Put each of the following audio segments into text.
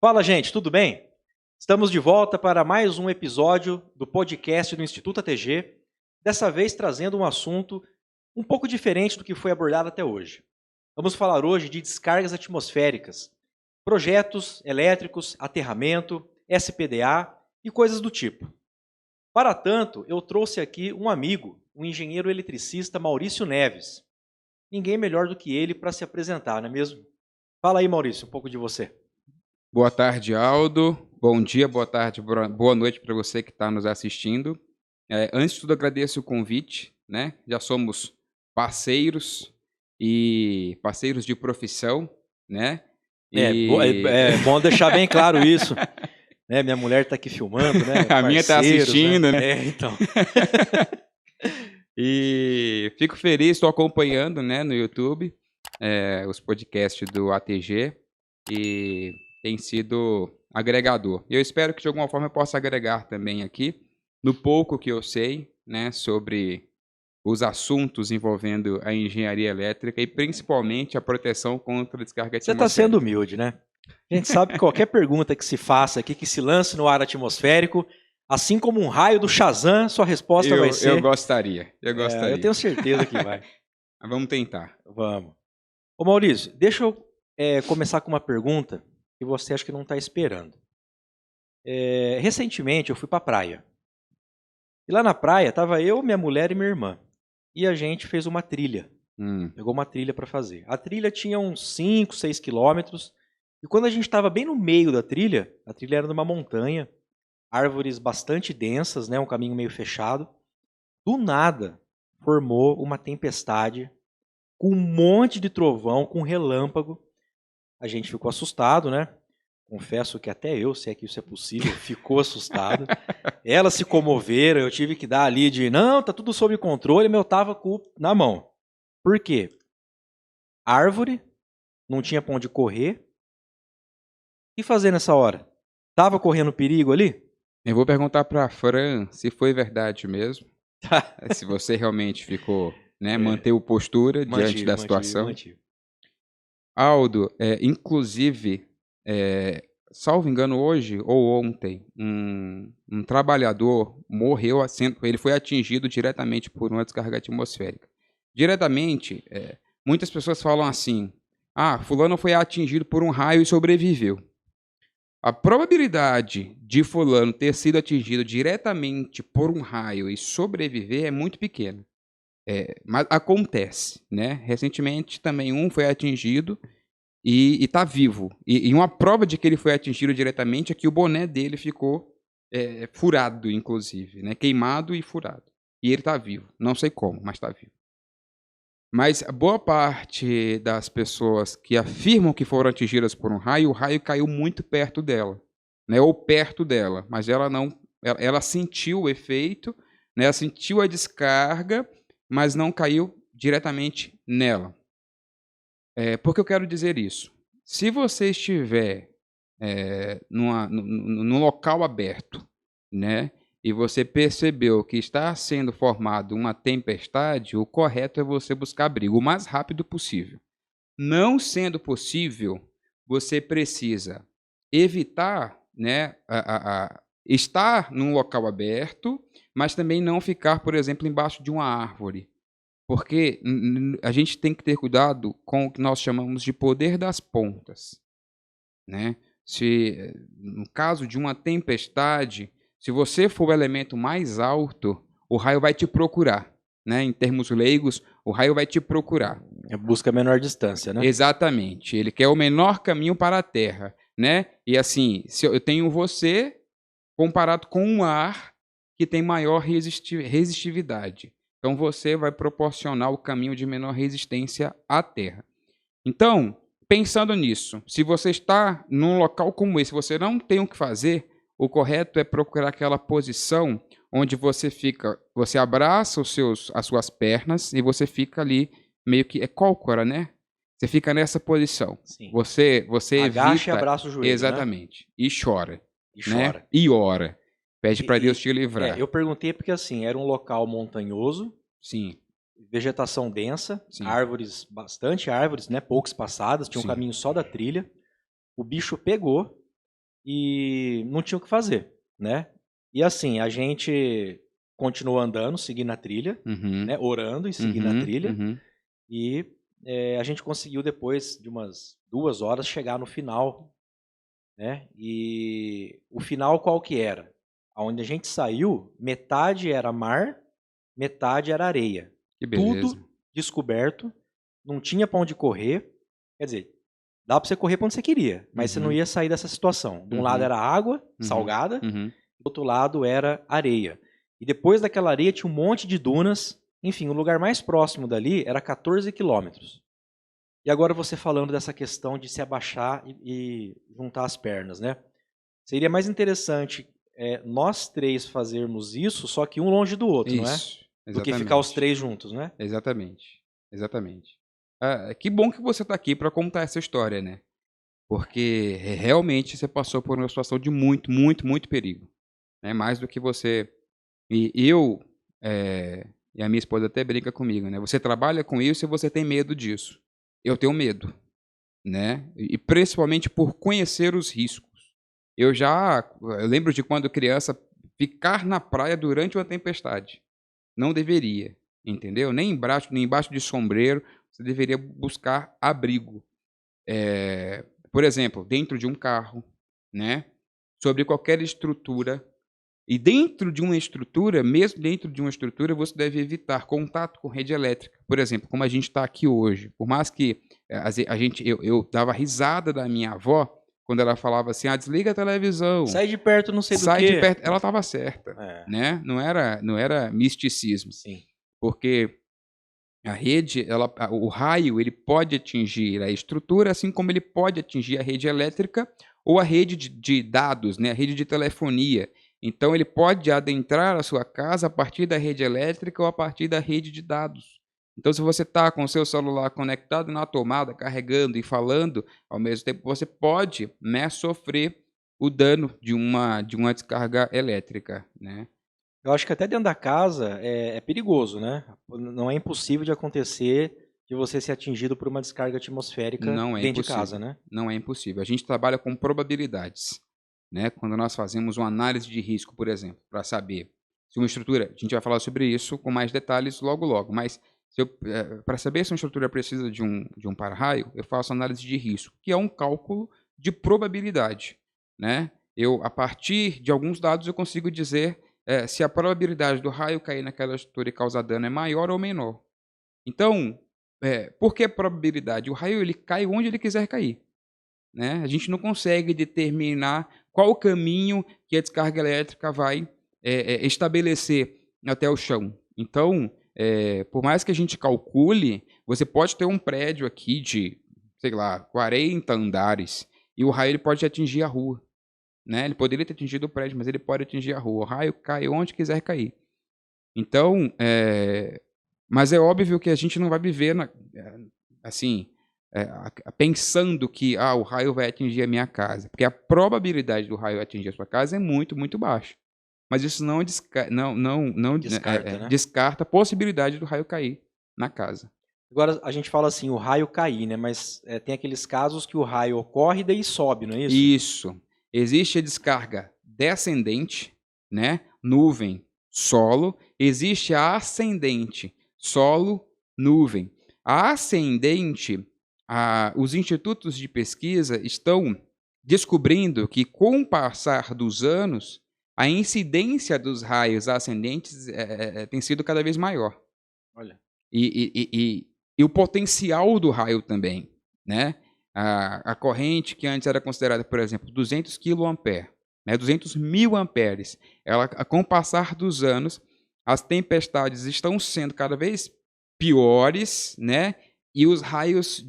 Fala, gente, tudo bem? Estamos de volta para mais um episódio do podcast do Instituto ATG, dessa vez trazendo um assunto um pouco diferente do que foi abordado até hoje. Vamos falar hoje de descargas atmosféricas, projetos elétricos, aterramento, SPDA e coisas do tipo. Para tanto, eu trouxe aqui um amigo, o engenheiro eletricista Maurício Neves. Ninguém melhor do que ele para se apresentar, não é mesmo? Fala aí, Maurício, um pouco de você. Boa tarde, Aldo. Bom dia, boa tarde, boa noite para você que está nos assistindo. Antes de tudo, agradeço o convite, né? Já somos parceiros e parceiros de profissão, né? É bom deixar bem claro isso. Né, minha mulher está aqui filmando, né? A minha está Parceiros, né? assistindo, né? Então. E fico feliz, estou acompanhando, né, no YouTube, os podcasts do ATG e tem sido agregador. Eu espero que de alguma forma eu possa agregar também aqui, no pouco que eu sei, né, sobre os assuntos envolvendo a engenharia elétrica e principalmente a proteção contra a descarga Você está sendo atmosférica. humilde, né? A gente sabe que qualquer pergunta que se faça aqui, que se lance no ar atmosférico, assim como um raio do Shazam, sua resposta vai Eu ser. gostaria, eu Eu gostaria. tenho certeza que vai. Mas vamos tentar. Vamos. Ô Maurício, deixa eu começar com uma pergunta que você acha que não está esperando. Recentemente eu fui para a praia. E lá na praia estava eu, minha mulher e minha irmã. E a gente fez uma trilha. Pegou uma trilha para fazer. A trilha tinha uns 5, 6 quilômetros. E quando a gente estava bem no meio da trilha, a trilha era numa montanha, árvores bastante densas, né, um caminho meio fechado. Do nada, formou uma tempestade com um monte de trovão, com relâmpago. A gente ficou assustado, né? Confesso que até eu, se é que isso é possível, ficou assustado. Elas se comoveram, eu tive que dar ali de, não, tá tudo sob controle, meu tava com na mão. Por quê? Árvore, não tinha pra onde correr. O que fazer nessa hora? Tava correndo perigo ali? Eu vou perguntar para a Fran se foi verdade mesmo, se você realmente ficou, né, manteve postura diante da situação. Mantive. Aldo, inclusive, salvo engano, hoje ou ontem, um trabalhador morreu, ele foi atingido diretamente por uma descarga atmosférica. Diretamente, muitas pessoas falam assim, fulano foi atingido por um raio e sobreviveu. A probabilidade de fulano ter sido atingido diretamente por um raio e sobreviver é muito pequena. Mas acontece, né? Recentemente também um foi atingido e está vivo. E uma prova de que ele foi atingido diretamente é que o boné dele ficou furado, inclusive, né? Queimado e furado. E ele está vivo. Não sei como, mas está vivo. Mas boa parte das pessoas que afirmam que foram atingidas por um raio, o raio caiu muito perto dela, né? Ou perto dela, mas ela não, ela sentiu o efeito, né? Ela sentiu a descarga, mas não caiu diretamente nela. Por que eu quero dizer isso? Se você estiver num local aberto, né? E você percebeu que está sendo formado uma tempestade, o correto é você buscar abrigo o mais rápido possível. Não sendo possível, você precisa evitar, né, estar num local aberto, mas também não ficar, por exemplo, embaixo de uma árvore. Porque a gente tem que ter cuidado com o que nós chamamos de poder das pontas, né? Se no caso de uma tempestade, se você for o elemento mais alto, o raio vai te procurar, né? Em termos leigos, o raio vai te procurar. Busca a menor distância, né? Exatamente. Ele quer o menor caminho para a Terra, né? E assim, se eu tenho você comparado com um ar que tem maior resistividade. Então você vai proporcionar o caminho de menor resistência à Terra. Então, pensando nisso, se você está num local como esse, você não tem o que fazer, o correto é procurar aquela posição onde você fica, você abraça as suas pernas e você fica ali meio que cócora, né? Você fica nessa posição. Sim. Você Agacha e evita abraça o joelho, exatamente e chora, E né? chora. E ora, pede para Deus te livrar. Eu perguntei porque assim, era um local montanhoso, Sim, vegetação densa, sim, árvores, bastante árvores, né? Poucas passadas, tinha um sim. caminho só da trilha. O bicho pegou e não tinha o que fazer, né? E assim, a gente continuou andando, seguindo a trilha, né? Orando e seguindo a trilha. E a gente conseguiu, depois de umas 2 horas, chegar no final, né? E o final qual que era? Onde a gente saiu, metade era mar, metade era areia. Que beleza. Tudo descoberto, não tinha pra onde correr. Quer dizer, dá pra você correr pra onde você queria, mas você não ia sair dessa situação. De um lado era água salgada, do outro lado era areia. E depois daquela areia tinha um monte de dunas. Enfim, o lugar mais próximo dali era 14 quilômetros. E agora você falando dessa questão de se abaixar e juntar as pernas, né? Seria mais interessante nós 3 fazermos isso, só que um longe do outro, não é? Isso, Do que ficar os 3 juntos, né? Exatamente, exatamente. Que bom que você está aqui para contar essa história, né? Porque realmente você passou por uma situação de muito, muito, muito perigo, né? Mais do que você... E eu, e a minha esposa até brinca comigo, né? Você trabalha com isso e você tem medo disso. Eu tenho medo, né? E principalmente por conhecer os riscos. Eu lembro de quando criança ficar na praia durante uma tempestade. Não deveria, entendeu? Nem embaixo de sombreiro você deveria buscar abrigo. Por exemplo, dentro de um carro, né? Sobre qualquer estrutura. E dentro de uma estrutura, mesmo dentro de uma estrutura, você deve evitar contato com rede elétrica. Por exemplo, como a gente está aqui hoje. Por mais que eu dava risada da minha avó quando ela falava assim, desliga a televisão. Sai de perto, não sei do quê. Sai de perto. Ela estava certa, né? Não era misticismo. Sim. Porque a rede, o raio, ele pode atingir a estrutura, assim como ele pode atingir a rede elétrica ou a rede de dados, né? A rede de telefonia. Então, ele pode adentrar a sua casa a partir da rede elétrica ou a partir da rede de dados. Então, se você está com o seu celular conectado na tomada, carregando e falando ao mesmo tempo, você pode, né, sofrer o dano de uma descarga elétrica, né? Eu acho que até dentro da casa é perigoso, né? Não é impossível de acontecer de você ser atingido por uma descarga atmosférica dentro de casa, né? Não é impossível. A gente trabalha com probabilidades, né? Quando nós fazemos uma análise de risco, por exemplo, para saber se uma estrutura... A gente vai falar sobre isso com mais detalhes logo, mas para saber se uma estrutura precisa de um para-raio, eu faço análise de risco, que é um cálculo de probabilidade, né? A partir de alguns dados, eu consigo dizer se a probabilidade do raio cair naquela estrutura e causar dano é maior ou menor. Então, por que probabilidade? O raio ele cai onde ele quiser cair, né? A gente não consegue determinar qual o caminho que a descarga elétrica vai estabelecer até o chão. Então, por mais que a gente calcule, você pode ter um prédio aqui de, sei lá, 40 andares e o raio ele pode atingir a rua, né? Ele poderia ter atingido o prédio, mas ele pode atingir a rua. O raio cai onde quiser cair. Então, mas é óbvio que a gente não vai viver pensando que o raio vai atingir a minha casa, porque a probabilidade do raio atingir a sua casa é muito, muito baixa. Mas isso não descarta a possibilidade do raio cair na casa. Agora, a gente fala assim, o raio cair, né? Mas tem aqueles casos que o raio ocorre e daí sobe, não é isso? Isso. Existe a descarga descendente, né? Nuvem, solo. Existe a ascendente, solo, nuvem. A ascendente, os institutos de pesquisa estão descobrindo que, com o passar dos anos, a incidência dos raios ascendentes tem sido cada vez maior. Olha. E o potencial do raio também, né? A corrente que antes era considerada, por exemplo, 200 kA, né, 200 mil amperes, com o passar dos anos, as tempestades estão sendo cada vez piores, né? E os raios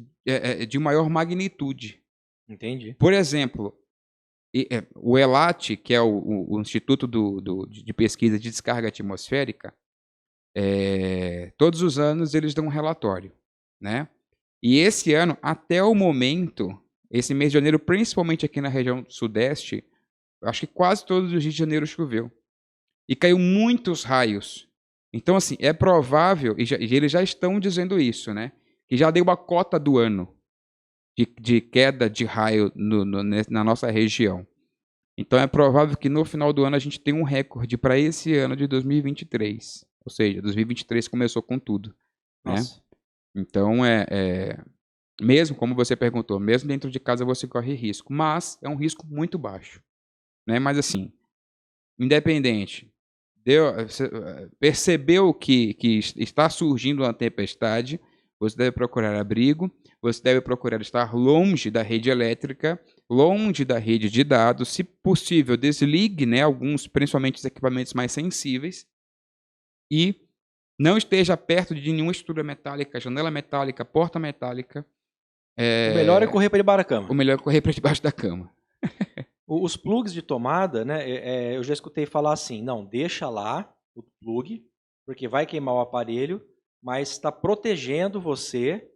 de maior magnitude. Entendi. Por exemplo, o ELAT, que é o Instituto de Pesquisa de Descarga Atmosférica, todos os anos eles dão um relatório, né? E esse ano, até o momento, esse mês de janeiro, principalmente aqui na região sudeste, acho que quase todos os dias de janeiro choveu. E caiu muitos raios. Então, assim, é provável, e eles já estão dizendo isso, né? Que já deu a cota do ano de queda de raio na nossa região. Então é provável que no final do ano a gente tenha um recorde para esse ano de 2023. Ou seja, 2023 começou com tudo, né? Nossa. Então mesmo como você perguntou, mesmo dentro de casa você corre risco, mas é um risco muito baixo, né? Mas assim, independente, percebeu que está surgindo uma tempestade, você deve procurar abrigo, você deve procurar estar longe da rede elétrica, longe da rede de dados, se possível desligue, né, alguns, principalmente os equipamentos mais sensíveis, e não esteja perto de nenhuma estrutura metálica, janela metálica, porta metálica. O melhor é correr para debaixo da cama. O melhor é correr para debaixo da cama. Os plugs de tomada, né? Eu já escutei falar assim, não, deixa lá o plug, porque vai queimar o aparelho, mas está protegendo você,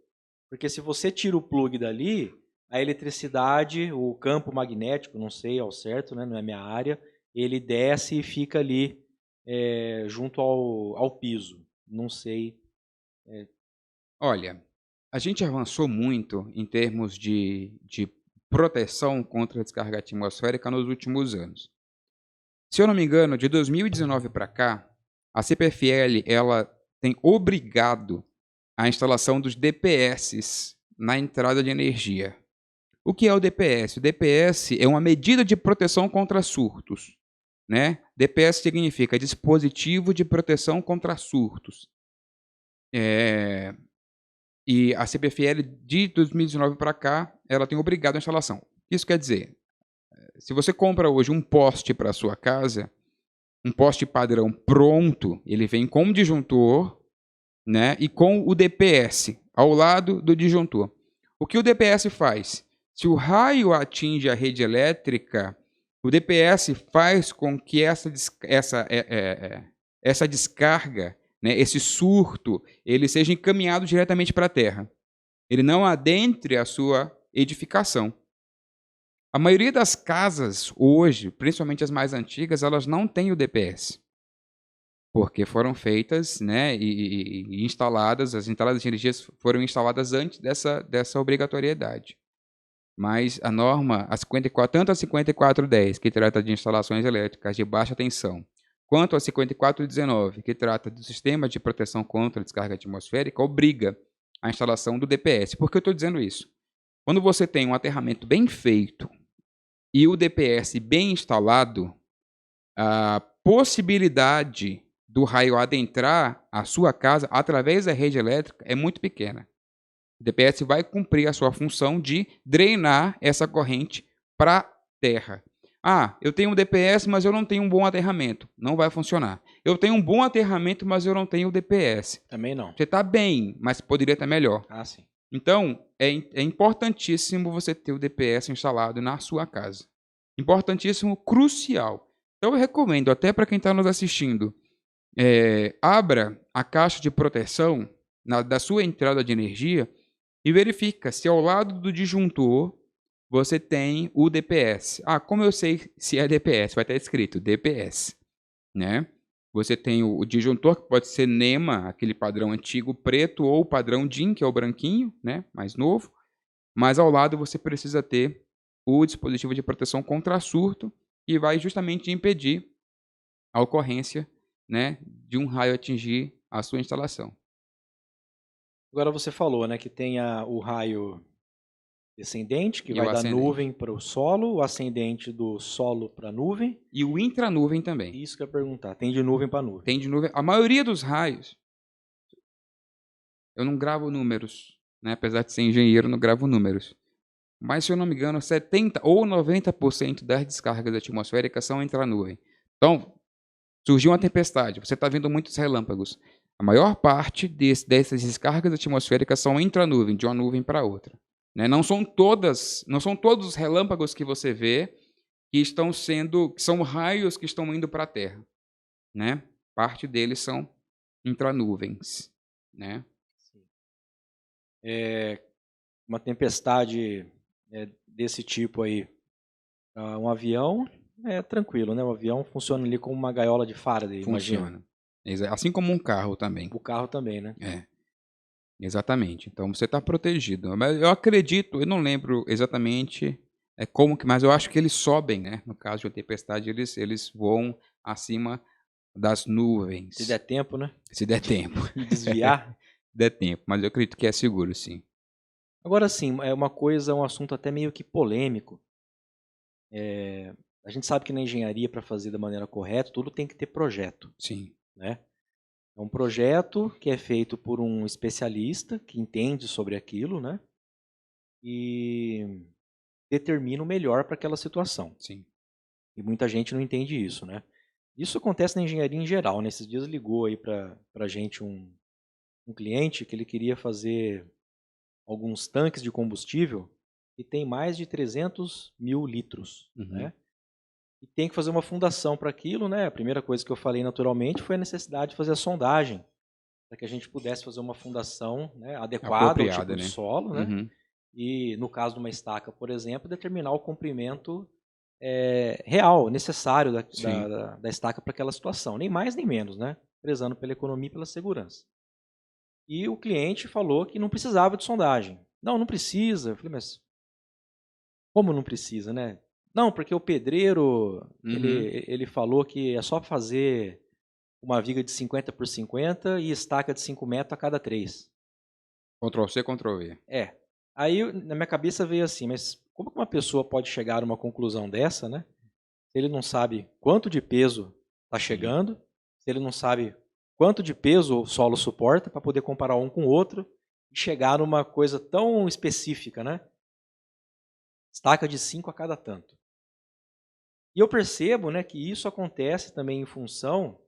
porque se você tira o plug dali, a eletricidade, o campo magnético, não sei ao certo, né? Não é minha área, ele desce e fica ali junto ao piso. Não sei. Olha, a gente avançou muito em termos de proteção contra a descarga atmosférica nos últimos anos. Se eu não me engano, de 2019 para cá, a CPFL ela tem obrigado a instalação dos DPS na entrada de energia. O que é o DPS? O DPS é uma medida de proteção contra surtos, né? DPS significa dispositivo de proteção contra surtos. E a CPFL de 2019 para cá, ela tem obrigado a instalação. Isso quer dizer, se você compra hoje um poste para a sua casa, um poste padrão pronto, ele vem com o disjuntor, né, e com o DPS ao lado do disjuntor. O que o DPS faz? Se o raio atinge a rede elétrica, o DPS faz com que essa descarga, né, esse surto, ele seja encaminhado diretamente para a terra. Ele não adentre a sua edificação. A maioria das casas hoje, principalmente as mais antigas, elas não têm o DPS. Porque foram feitas, né, e instaladas, as entradas de energia foram instaladas antes dessa obrigatoriedade. Mas a norma, tanto a 5410, que trata de instalações elétricas de baixa tensão, quanto a 5419, que trata do sistema de proteção contra a descarga atmosférica, obriga a instalação do DPS. Por que eu estou dizendo isso? Quando você tem um aterramento bem feito e o DPS bem instalado, a possibilidade do raio adentrar a sua casa através da rede elétrica é muito pequena. O DPS vai cumprir a sua função de drenar essa corrente para a terra. Ah, eu tenho um DPS, mas eu não tenho um bom aterramento. Não vai funcionar. Eu tenho um bom aterramento, mas eu não tenho o DPS. Também não. Você está bem, mas poderia estar melhor. Ah, sim. Então, é importantíssimo você ter o DPS instalado na sua casa. Importantíssimo, crucial. Então, eu recomendo, até para quem está nos assistindo, abra a caixa de proteção da sua entrada de energia e verifica se ao lado do disjuntor você tem o DPS. Ah, como eu sei se é DPS? Vai estar escrito DPS, né? Você tem o disjuntor, que pode ser NEMA, aquele padrão antigo preto, ou o padrão DIN, que é o branquinho, né, mais novo. Mas ao lado você precisa ter o dispositivo de proteção contra surto, que vai justamente impedir a ocorrência, né, de um raio atingir a sua instalação. Agora você falou, né, que tem o raio descendente, que vai da nuvem para o solo, o ascendente do solo para a nuvem. E o intranuvem também. Isso que eu ia perguntar, tem de nuvem para nuvem. Tem de nuvem. A maioria dos raios, eu não gravo números, né? Apesar de ser engenheiro, eu não gravo números. Mas, se eu não me engano, 70% ou 90% das descargas atmosféricas são intranuvem. Então, surgiu uma tempestade, você está vendo muitos relâmpagos. A maior parte dessas descargas atmosféricas são intranuvem, de uma nuvem para outra. Né? Não são todos os relâmpagos que você vê que são raios que estão indo para a Terra. Né? Parte deles são intranuvens. Né? Uma tempestade desse tipo aí, um avião é tranquilo, né? O avião funciona ali como uma gaiola de Faraday, funciona. Imagina. Assim como um carro também. O carro também, né? Exatamente. Então você está protegido. Mas eu acredito, eu não lembro exatamente Mas eu acho que eles sobem, né? No caso de uma tempestade, eles voam acima das nuvens. Se der tempo, né? Se der tempo. E desviar. Se der tempo, mas eu acredito que é seguro, sim. Agora sim, é um assunto até meio que polêmico. A gente sabe que na engenharia, para fazer da maneira correta, tudo tem que ter projeto. Sim. Né? É um projeto que é feito por um especialista que entende sobre aquilo, né? E determina o melhor para aquela situação. Sim. E muita gente não entende isso, né? Isso acontece na engenharia em geral. Nesses dias ligou aí para a gente um cliente que ele queria fazer alguns tanques de combustível e tem mais de 300 mil litros, né? E tem que fazer uma fundação para aquilo, né? A primeira coisa que eu falei naturalmente foi a necessidade de fazer a sondagem, para que a gente pudesse fazer uma fundação, né, adequada ao tipo de solo, né? E no caso de uma estaca, por exemplo, determinar o comprimento real, necessário da estaca para aquela situação, nem mais nem menos, né? Prezando pela economia e pela segurança. E o cliente falou que não precisava de sondagem. Não precisa. Eu falei, mas como não precisa, né? Não, porque o pedreiro, ele falou que é só fazer uma viga de 50 por 50 e estaca de 5 metros a cada 3. Ctrl+C, Ctrl+V. Aí na minha cabeça veio assim, mas como que uma pessoa pode chegar a uma conclusão dessa, né? Se ele não sabe quanto de peso está chegando, se ele não sabe quanto de peso o solo suporta para poder comparar um com o outro e chegar numa coisa tão específica, né? Estaca de 5 a cada tanto. E eu percebo, né, que isso acontece também em função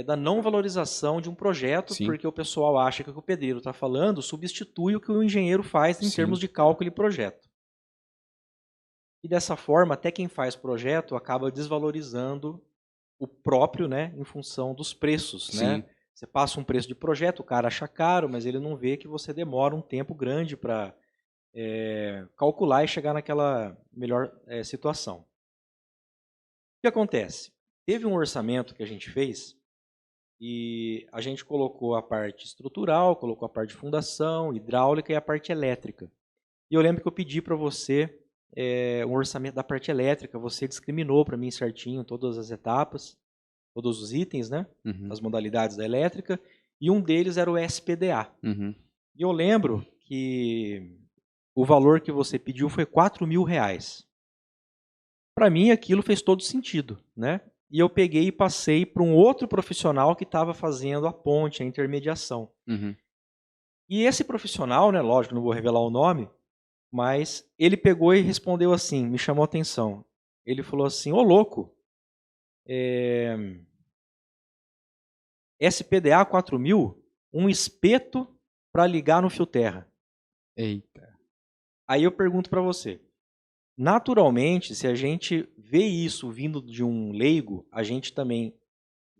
da não valorização de um projeto, porque o pessoal acha que o que o pedreiro está falando substitui o que o engenheiro faz em termos de cálculo e projeto. E dessa forma, até quem faz projeto acaba desvalorizando o próprio, né, em função dos preços, né? Você passa um preço de projeto, o cara acha caro, mas ele não vê que você demora um tempo grande para calcular e chegar naquela melhor situação. O que acontece? Teve um orçamento que a gente fez e a gente colocou a parte estrutural, colocou a parte de fundação, hidráulica e a parte elétrica. E eu lembro que eu pedi para você um orçamento da parte elétrica, você discriminou para mim certinho todas as etapas, todos os itens, né? As modalidades da elétrica, e um deles era o SPDA. E eu lembro que o valor que você pediu foi R$4.000. Para mim aquilo fez todo sentido, né? E eu peguei e passei para um outro profissional que estava fazendo a ponte, a intermediação. E esse profissional, né, lógico, não vou revelar o nome, mas ele pegou e respondeu assim, me chamou a atenção. Ele falou assim, ô louco, SPDA 4.000, um espeto para ligar no fio terra. Eita. Aí eu pergunto para você, naturalmente, se a gente vê isso vindo de um leigo, a gente também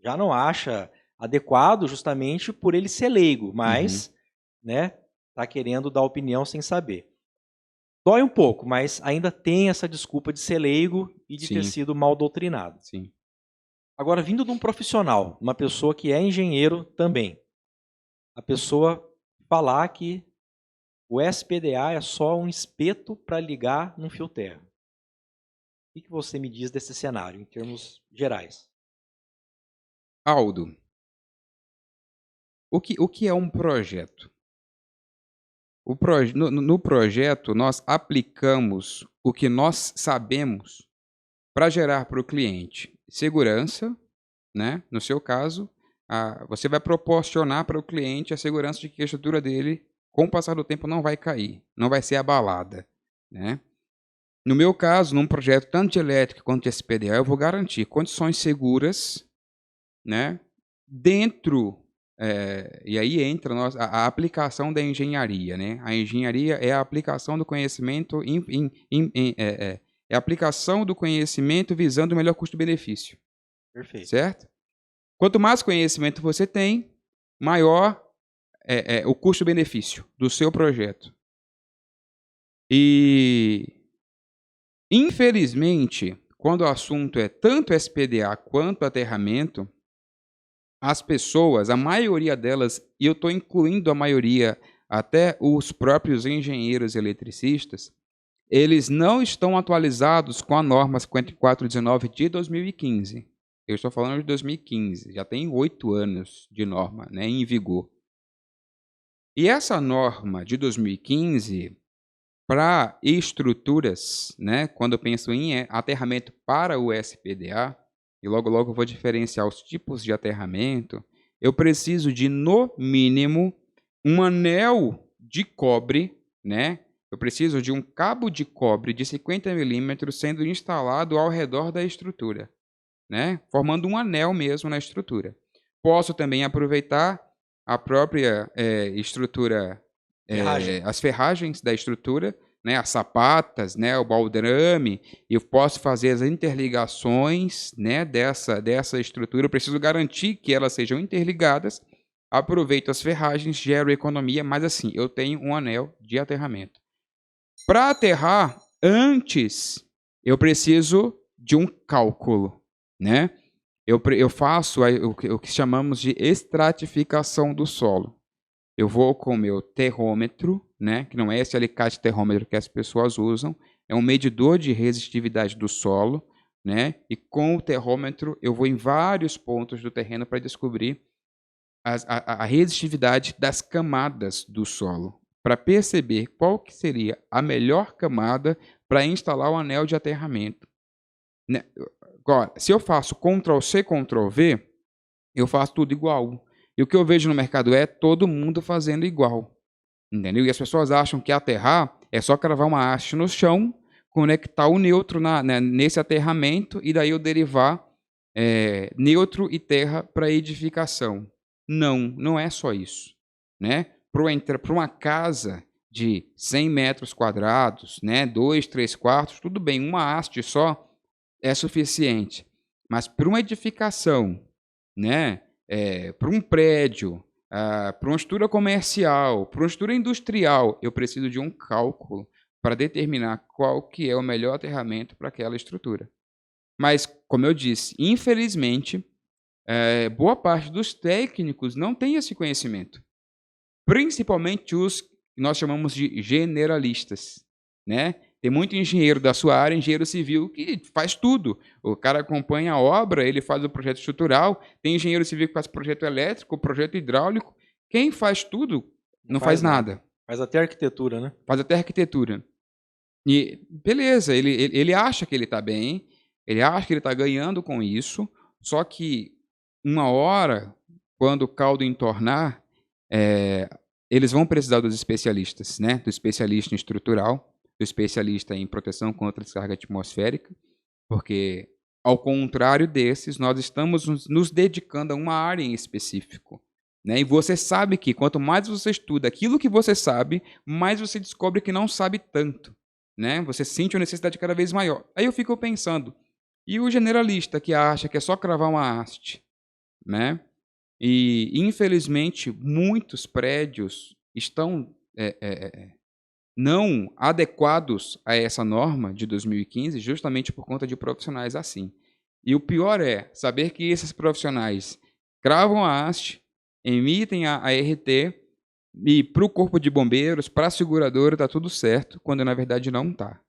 já não acha adequado justamente por ele ser leigo, mas né, tá querendo dar opinião sem saber. Dói um pouco, mas ainda tem essa desculpa de ser leigo e de ter sido mal doutrinado. Agora, vindo de um profissional, uma pessoa que é engenheiro também, a pessoa falar que o SPDA é só um espeto para ligar num fio terra. O que você me diz desse cenário, em termos gerais? Aldo, o que é um projeto? No projeto, nós aplicamos o que nós sabemos para gerar para o cliente segurança, né? No seu caso, você vai proporcionar para o cliente a segurança de que a estrutura dele, com o passar do tempo, não vai cair, não vai ser abalada, né? No meu caso, num projeto tanto de elétrica quanto de SPDA, eu vou garantir condições seguras, né? Dentro e aí entra a aplicação da engenharia, né? A engenharia é a aplicação do conhecimento é a aplicação do conhecimento visando o melhor custo-benefício. Perfeito. Certo? Quanto mais conhecimento você tem, maior é o custo-benefício do seu projeto. E, infelizmente, quando o assunto é tanto SPDA quanto aterramento, as pessoas, a maioria delas, e eu estou incluindo a maioria, até os próprios engenheiros eletricistas, eles não estão atualizados com a norma 5419 de 2015. Eu estou falando de 2015, já tem 8 anos de norma, né, em vigor. E essa norma de 2015, para estruturas, né, quando eu penso em aterramento para o SPDA, e logo eu vou diferenciar os tipos de aterramento, eu preciso de, no mínimo, um anel de cobre, né? Eu preciso de um cabo de cobre de 50 milímetros sendo instalado ao redor da estrutura, né? Formando um anel mesmo na estrutura. Posso também aproveitar a própria estrutura, as ferragens da estrutura, né, as sapatas, né, o baldrame, eu posso fazer as interligações, né, dessa estrutura. Eu preciso garantir que elas sejam interligadas. Aproveito as ferragens, gero economia, mas assim, eu tenho um anel de aterramento. Para aterrar, antes, eu preciso de um cálculo, né? Eu faço o que chamamos de estratificação do solo. Eu vou com o meu terrômetro, né, que não é esse alicate terrômetro que as pessoas usam, é um medidor de resistividade do solo, né, e com o terrômetro eu vou em vários pontos do terreno para descobrir a resistividade das camadas do solo, para perceber qual que seria a melhor camada para instalar o anel de aterramento. Né? Agora, se eu faço Ctrl+C, Ctrl+V, eu faço tudo igual. E o que eu vejo no mercado é todo mundo fazendo igual. Entendeu? E as pessoas acham que aterrar é só cravar uma haste no chão, conectar o neutro nesse aterramento e daí eu derivar neutro e terra para edificação. Não, não é só isso. Né? Para uma casa de 100 metros quadrados, né, 2, 3 quartos, tudo bem, uma haste só é suficiente. Mas para uma edificação, né, para um prédio, para uma estrutura comercial, para uma estrutura industrial, eu preciso de um cálculo para determinar qual que é o melhor aterramento para aquela estrutura. Mas, como eu disse, infelizmente, boa parte dos técnicos não tem esse conhecimento. Principalmente os que nós chamamos de generalistas, né? Tem muito engenheiro da sua área, engenheiro civil, que faz tudo. O cara acompanha a obra, ele faz o projeto estrutural, tem engenheiro civil que faz projeto elétrico, projeto hidráulico. Quem faz tudo não faz nada. Faz até arquitetura, né? Faz até arquitetura. E beleza, ele acha que ele está bem, ele acha que ele está ganhando com isso, só que uma hora, quando o caldo entornar, eles vão precisar dos especialistas, né? Do especialista em estrutural, do especialista em proteção contra descarga atmosférica, porque, ao contrário desses, nós estamos nos dedicando a uma área em específico. Né? E você sabe que, quanto mais você estuda aquilo que você sabe, mais você descobre que não sabe tanto. Né? Você sente uma necessidade cada vez maior. Aí eu fico pensando, e o generalista que acha que é só cravar uma haste? Né? E, infelizmente, muitos prédios estão não adequados a essa norma de 2015, justamente por conta de profissionais assim. E o pior é saber que esses profissionais cravam a haste, emitem a RT, e para o corpo de bombeiros, para a seguradora, está tudo certo, quando na verdade não está.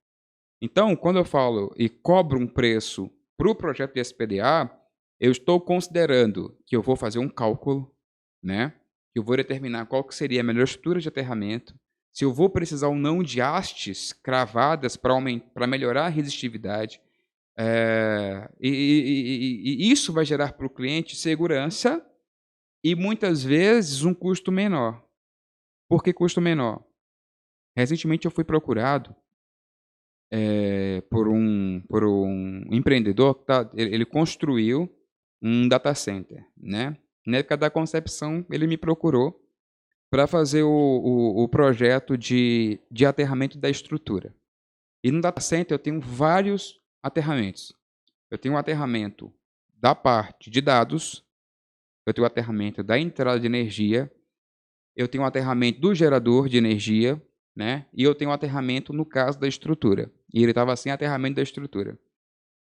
Então, quando eu falo e cobro um preço para o projeto de SPDA, eu estou considerando que eu vou fazer um cálculo, né? Que eu vou determinar qual que seria a melhor estrutura de aterramento, se eu vou precisar ou não de hastes cravadas para melhorar a resistividade. E isso vai gerar para o cliente segurança e, muitas vezes, um custo menor. Por que custo menor? Recentemente eu fui procurado por um empreendedor que ele construiu um data center. Né? Na época da concepção, ele me procurou para fazer o projeto de aterramento da estrutura. E no data center eu tenho vários aterramentos. Eu tenho um aterramento da parte de dados, eu tenho um aterramento da entrada de energia, eu tenho um aterramento do gerador de energia, né? E eu tenho um aterramento no caso da estrutura. E ele estava sem aterramento da estrutura.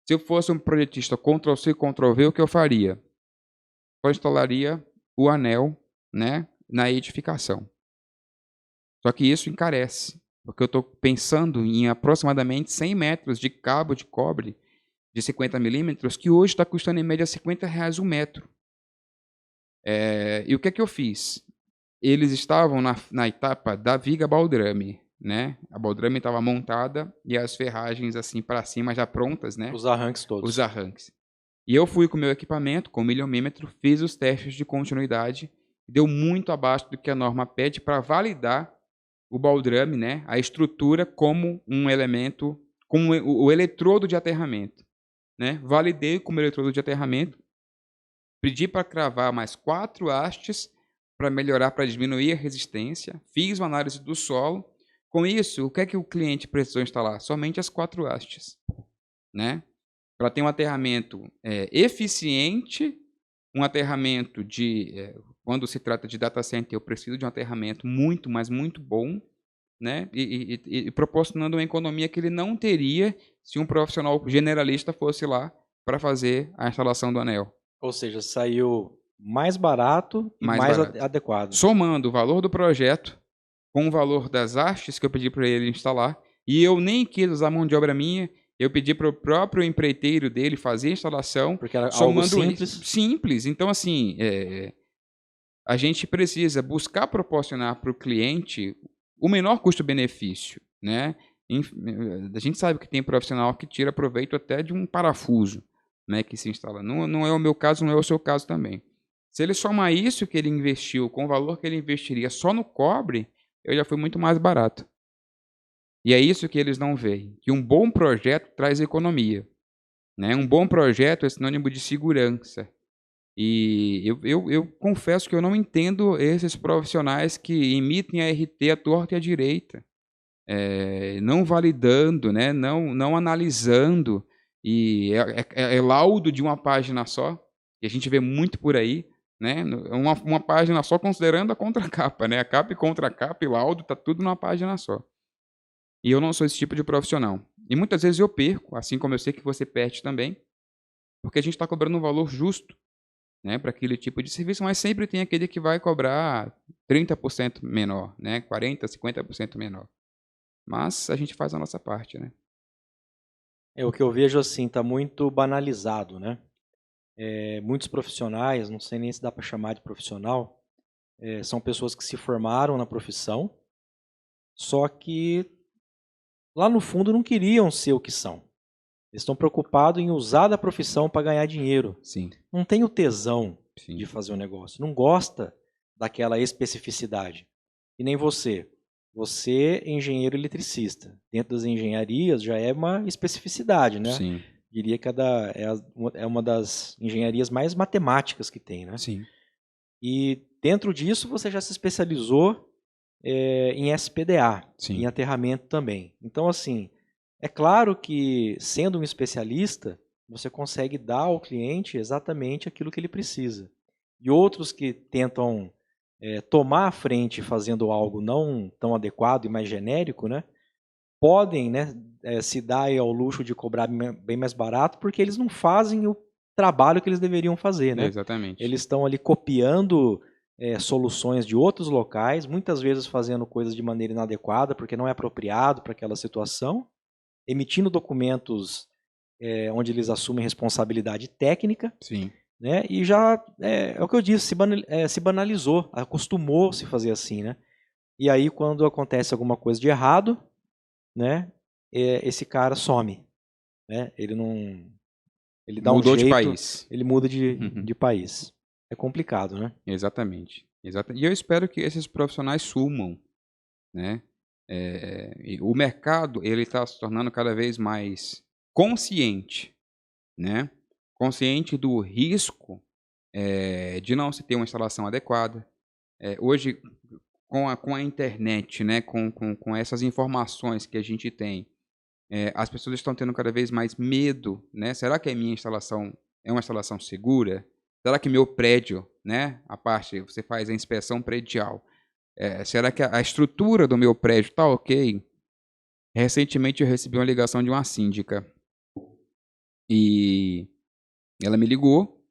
Se eu fosse um projetista Ctrl+C, Ctrl+V, o que eu faria? Eu instalaria o anel, né, na edificação. Só que isso encarece. porque eu estou pensando em aproximadamente 100 metros de cabo de cobre de 50 milímetros, que hoje está custando em média R$50 o metro. E o que é que eu fiz? Eles estavam na etapa da viga baldrame, né? A baldrame estava montada e as ferragens assim para cima já prontas, né? Os arranques todos. Os arranques. E eu fui com o meu equipamento, com o milhomímetro, fiz os testes de continuidade, deu muito abaixo do que a norma pede para validar o baldrame, né? A estrutura como um elemento, como o eletrodo de aterramento, né? Validei como eletrodo de aterramento, pedi para cravar mais 4 hastes para melhorar, para diminuir a resistência. Fiz uma análise do solo. Com isso, o que é que o cliente precisou instalar? Somente as 4 hastes, né? Para ter um aterramento eficiente, um aterramento quando se trata de data center, eu preciso de um aterramento muito, mas muito bom, né? E proporcionando uma economia que ele não teria se um profissional generalista fosse lá para fazer a instalação do anel. Ou seja, saiu mais barato e mais adequado. Somando o valor do projeto com o valor das hastes que eu pedi para ele instalar, e eu nem quis usar mão de obra minha, eu pedi para o próprio empreiteiro dele fazer a instalação. Porque era algo simples. Simples. Então, assim, a gente precisa buscar proporcionar para o cliente o menor custo-benefício, né? A gente sabe que tem profissional que tira proveito até de um parafuso, né, que se instala. Não é o meu caso, não é o seu caso também. Se ele somar isso que ele investiu com o valor que ele investiria só no cobre, eu já fui muito mais barato. E é isso que eles não veem, que um bom projeto traz economia, né? Um bom projeto é sinônimo de segurança. E eu confesso que eu não entendo esses profissionais que emitem a RT à torta e à direita, não validando, né? não analisando, e é laudo de uma página só, que a gente vê muito por aí, né? Uma página só considerando a contracapa, né? A capa e contracapa e laudo, tá tudo numa página só. E eu não sou esse tipo de profissional. E muitas vezes eu perco, assim como eu sei que você perde também, porque a gente está cobrando um valor justo, né, para aquele tipo de serviço, mas sempre tem aquele que vai cobrar 30% menor, né, 40%, 50% menor. Mas a gente faz a nossa parte, né? O que eu vejo assim, está muito banalizado, né? Muitos profissionais, não sei nem se dá para chamar de profissional, são pessoas que se formaram na profissão, só que lá no fundo não queriam ser o que são. Eles estão preocupados em usar da profissão para ganhar dinheiro. Sim. Não tem o tesão Sim. de fazer o negócio. Não gosta daquela especificidade. E nem você. Você é engenheiro eletricista. Dentro das engenharias já é uma especificidade, né? Sim. Diria que é uma das engenharias mais matemáticas que tem, né? Sim. E dentro disso você já se especializou em SPDA, Sim. em aterramento também. Então, assim, é claro que, sendo um especialista, você consegue dar ao cliente exatamente aquilo que ele precisa. E outros que tentam tomar a frente fazendo algo não tão adequado e mais genérico, né, podem, né, se dar ao luxo de cobrar bem mais barato porque eles não fazem o trabalho que eles deveriam fazer. Né? Exatamente. Eles estão ali copiando soluções de outros locais, muitas vezes fazendo coisas de maneira inadequada, porque não é apropriado para aquela situação, emitindo documentos onde eles assumem responsabilidade técnica. Sim. Né? E já, é o que eu disse, se banalizou, acostumou-se a fazer assim. Né? E aí, quando acontece alguma coisa de errado, né, esse cara some. Né? Ele não... Ele dá Mudou um jeito, de país. Ele muda de país. É complicado, né? Exatamente. E eu espero que esses profissionais sumam, né? O mercado ele está se tornando cada vez mais consciente, né? Consciente do risco de não se ter uma instalação adequada. Hoje, com a internet, né? Com essas informações que a gente tem, as pessoas estão tendo cada vez mais medo, né? Será que a minha instalação é uma instalação segura? Será que meu prédio, né? A parte, você faz a inspeção predial. Será que a estrutura do meu prédio está ok? Recentemente eu recebi uma ligação de uma síndica. E ela me ligou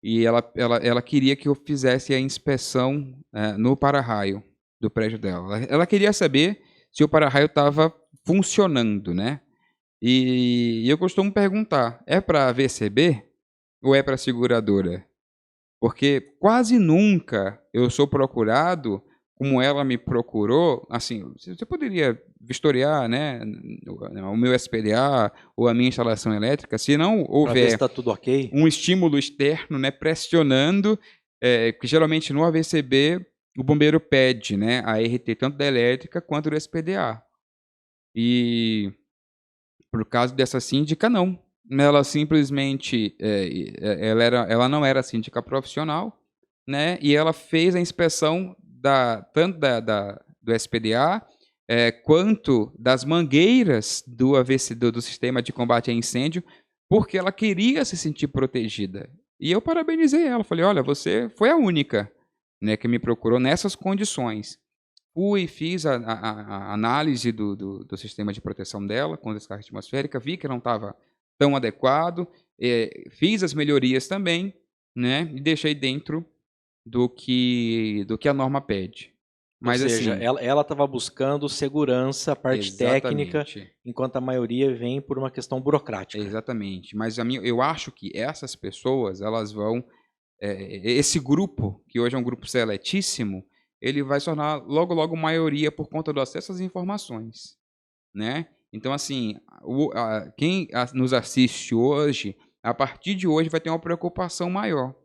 e ela queria que eu fizesse a inspeção no para-raio do prédio dela. Ela queria saber se o para-raio estava funcionando, né? E eu costumo perguntar, é para VCB ou é para seguradora? Porque quase nunca eu sou procurado como ela me procurou. Assim, você poderia vistoriar, né, o meu SPDA ou a minha instalação elétrica, se não Para ver se houver está tudo ok. um estímulo externo, né, pressionando, que geralmente no AVCB o bombeiro pede, né, a RT tanto da elétrica quanto do SPDA. E por causa dessa síndica, não. Ela simplesmente, ela não era síndica profissional, né? E ela fez a inspeção tanto do SPDA, quanto das mangueiras do AVC, do sistema de combate a incêndio, porque ela queria se sentir protegida. E eu parabenizei ela, falei, olha, você foi a única, né, que me procurou nessas condições. Fui, fiz a análise do sistema de proteção dela com descarga atmosférica, vi que não estava tão adequado, fiz as melhorias também, né, e deixei dentro do que a norma pede. Ou Mas seja, assim, ela estava buscando segurança, a parte técnica, exatamente, enquanto a maioria vem por uma questão burocrática. exatamente. Mas eu acho que essas pessoas, elas vão, esse grupo, que hoje é um grupo seletíssimo, ele vai se tornar logo, logo maioria por conta do acesso às informações, né? Então, assim, quem nos assiste hoje, a partir de hoje vai ter uma preocupação maior,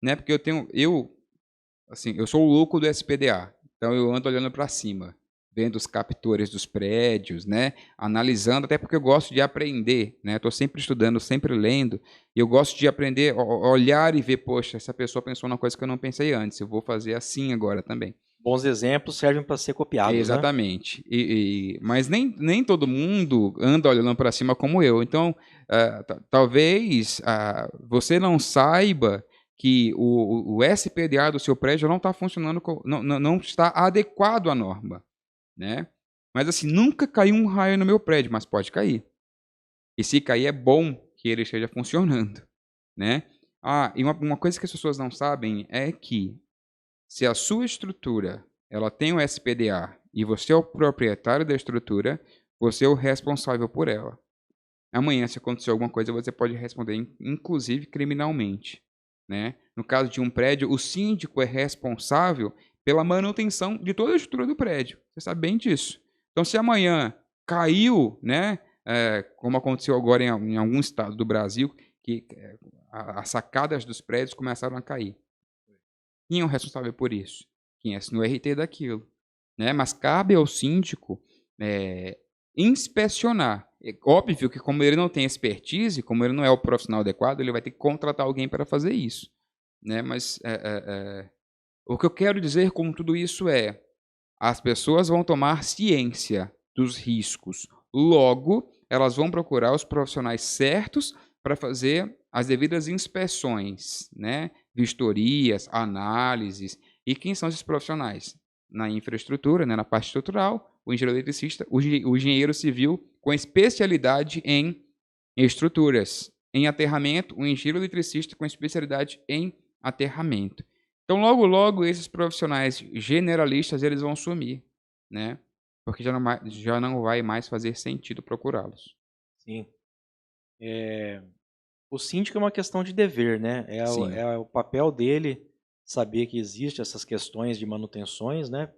né? Porque eu sou o louco do SPDA, então eu ando olhando para cima, vendo os captores dos prédios, né? Analisando, até porque eu gosto de aprender, né? Estou sempre estudando, sempre lendo, e eu gosto de aprender, olhar e ver, poxa, essa pessoa pensou numa coisa que eu não pensei antes, eu vou fazer assim agora também. Bons exemplos servem para ser copiados, né? Exatamente. Mas nem todo mundo anda olhando para cima como eu. Então, talvez você não saiba que o SPDA do seu prédio não está funcionando, não está adequado à norma, né? Mas assim, nunca caiu um raio no meu prédio, mas pode cair. E se cair, é bom que ele esteja funcionando, né? E uma coisa que as pessoas não sabem é que se a sua estrutura ela tem um SPDA e você é o proprietário da estrutura, você é o responsável por ela. Amanhã, se acontecer alguma coisa, você pode responder, inclusive criminalmente, né? No caso de um prédio, o síndico é responsável pela manutenção de toda a estrutura do prédio. Você sabe bem disso. Então, se amanhã caiu, né, como aconteceu agora em algum estado do Brasil, que as sacadas dos prédios começaram a cair. Quem é o responsável por isso? Quem assinou o RT daquilo, né? Mas cabe ao síndico inspecionar. É óbvio que como ele não tem expertise, como ele não é o profissional adequado, ele vai ter que contratar alguém para fazer isso, né? Mas o que eu quero dizer com tudo isso é as pessoas vão tomar ciência dos riscos. Logo, elas vão procurar os profissionais certos para fazer as devidas inspeções, né? Vistorias, análises. E quem são esses profissionais? Na infraestrutura, né? Na parte estrutural, o engenheiro eletricista, o engenheiro civil com especialidade em estruturas. Em aterramento, o engenheiro eletricista com especialidade em aterramento. Então, logo, logo, esses profissionais generalistas, eles vão sumir, né? Porque já não vai mais fazer sentido procurá-los. Sim. O síndico é uma questão de dever, né? Sim, É o papel dele saber que existem essas questões de manutenções, né?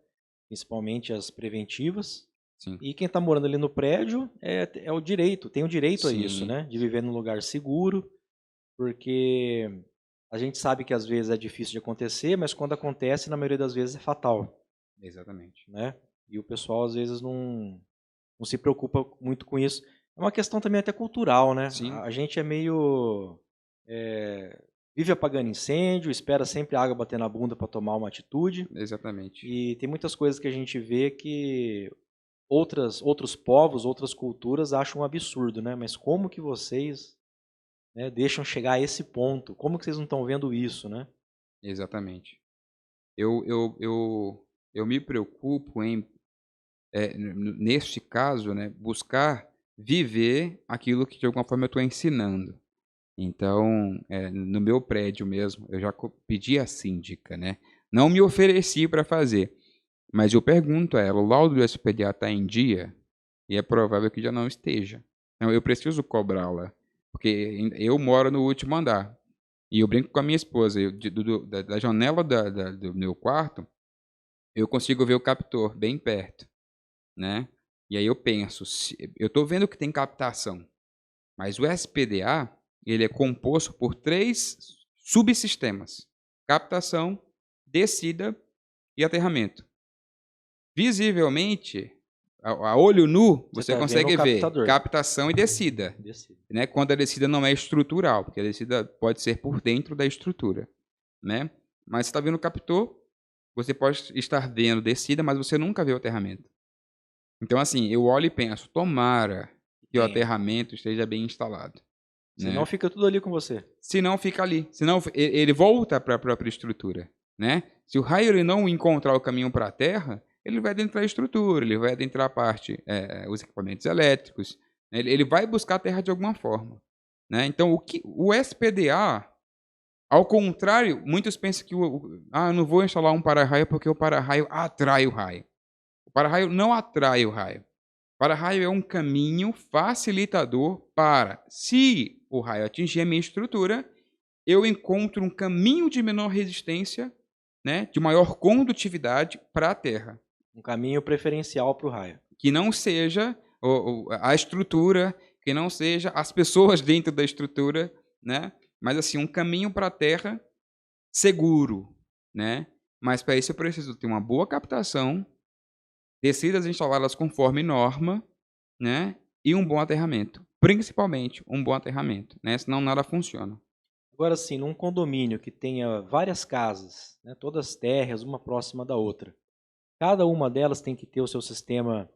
Principalmente as preventivas. sim, E quem está morando ali no prédio é o direito, tem o direito a isso, sim, né? De viver num lugar seguro, porque a gente sabe que às vezes é difícil de acontecer, mas quando acontece, na maioria das vezes é fatal, exatamente. né? E o pessoal às vezes não se preocupa muito com isso. É uma questão também até cultural, né? Sim, A gente é meio vive apagando incêndio, espera sempre a água bater na bunda para tomar uma atitude. exatamente. E tem muitas coisas que a gente vê que outros povos, outras culturas acham um absurdo, né? Mas como que vocês, né, deixam chegar a esse ponto? Como que vocês não estão vendo isso, né? Exatamente. Eu me preocupo em, neste caso, né, buscar viver aquilo que de alguma forma eu estou ensinando. Então, no meu prédio mesmo, eu já pedi à síndica, né? Não me ofereci para fazer, Mas eu pergunto a ela, o laudo do SPDA está em dia? E é provável que já não esteja. Então, eu preciso cobrá-la, porque eu moro no último andar. E eu brinco com a minha esposa, da janela do meu quarto, eu consigo ver o captor bem perto, né? E aí eu penso, eu estou vendo que tem captação, mas o SPDA, ele é composto por 3 subsistemas: captação, descida e aterramento. Visivelmente, a olho nu, você consegue ver captação e descida, né? Quando a descida não é estrutural, porque a descida pode ser por dentro da estrutura, né? Mas você está vendo o captor, você pode estar vendo descida, mas você nunca vê o aterramento. Então, assim, eu olho e penso, tomara que o aterramento esteja bem instalado. Senão, né, fica tudo ali com você. Senão fica ali. Senão ele volta para a própria estrutura, né? Se o raio ele não encontrar o caminho para a terra, ele vai adentrar a estrutura, ele vai adentrar a parte, os equipamentos elétricos, né? Ele vai buscar a terra de alguma forma, né? Então, o SPDA, ao contrário, muitos pensam que eu não vou instalar um para-raio porque o para-raio atrai o raio. O para-raio não atrai o raio. O para-raio é um caminho facilitador para, se o raio atingir a minha estrutura, eu encontro um caminho de menor resistência, né, de maior condutividade para a terra. Um caminho preferencial para o raio. Que não seja a estrutura, que não seja as pessoas dentro da estrutura, né? Mas assim, um caminho para a terra seguro, né? Mas para isso eu preciso ter uma boa captação, descidas instaladas conforme norma, né? E um bom aterramento. Principalmente um bom aterramento, né? Senão nada funciona. Agora sim, num condomínio que tenha várias casas, né, todas térreas, uma próxima da outra, cada uma delas tem que ter o seu sistema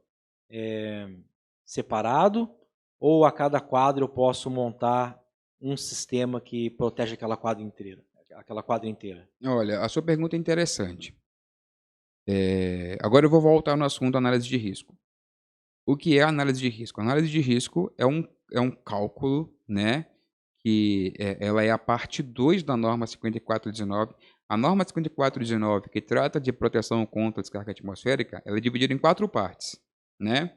separado, ou a cada quadra eu posso montar um sistema que protege aquela quadra inteira? Olha, a sua pergunta é interessante. Agora eu vou voltar no assunto análise de risco. O que é análise de risco? A análise de risco é um cálculo, né, que ela é a parte 2 da norma 5419. A norma 5419, que trata de proteção contra a descarga atmosférica, ela é dividida em 4 partes, né?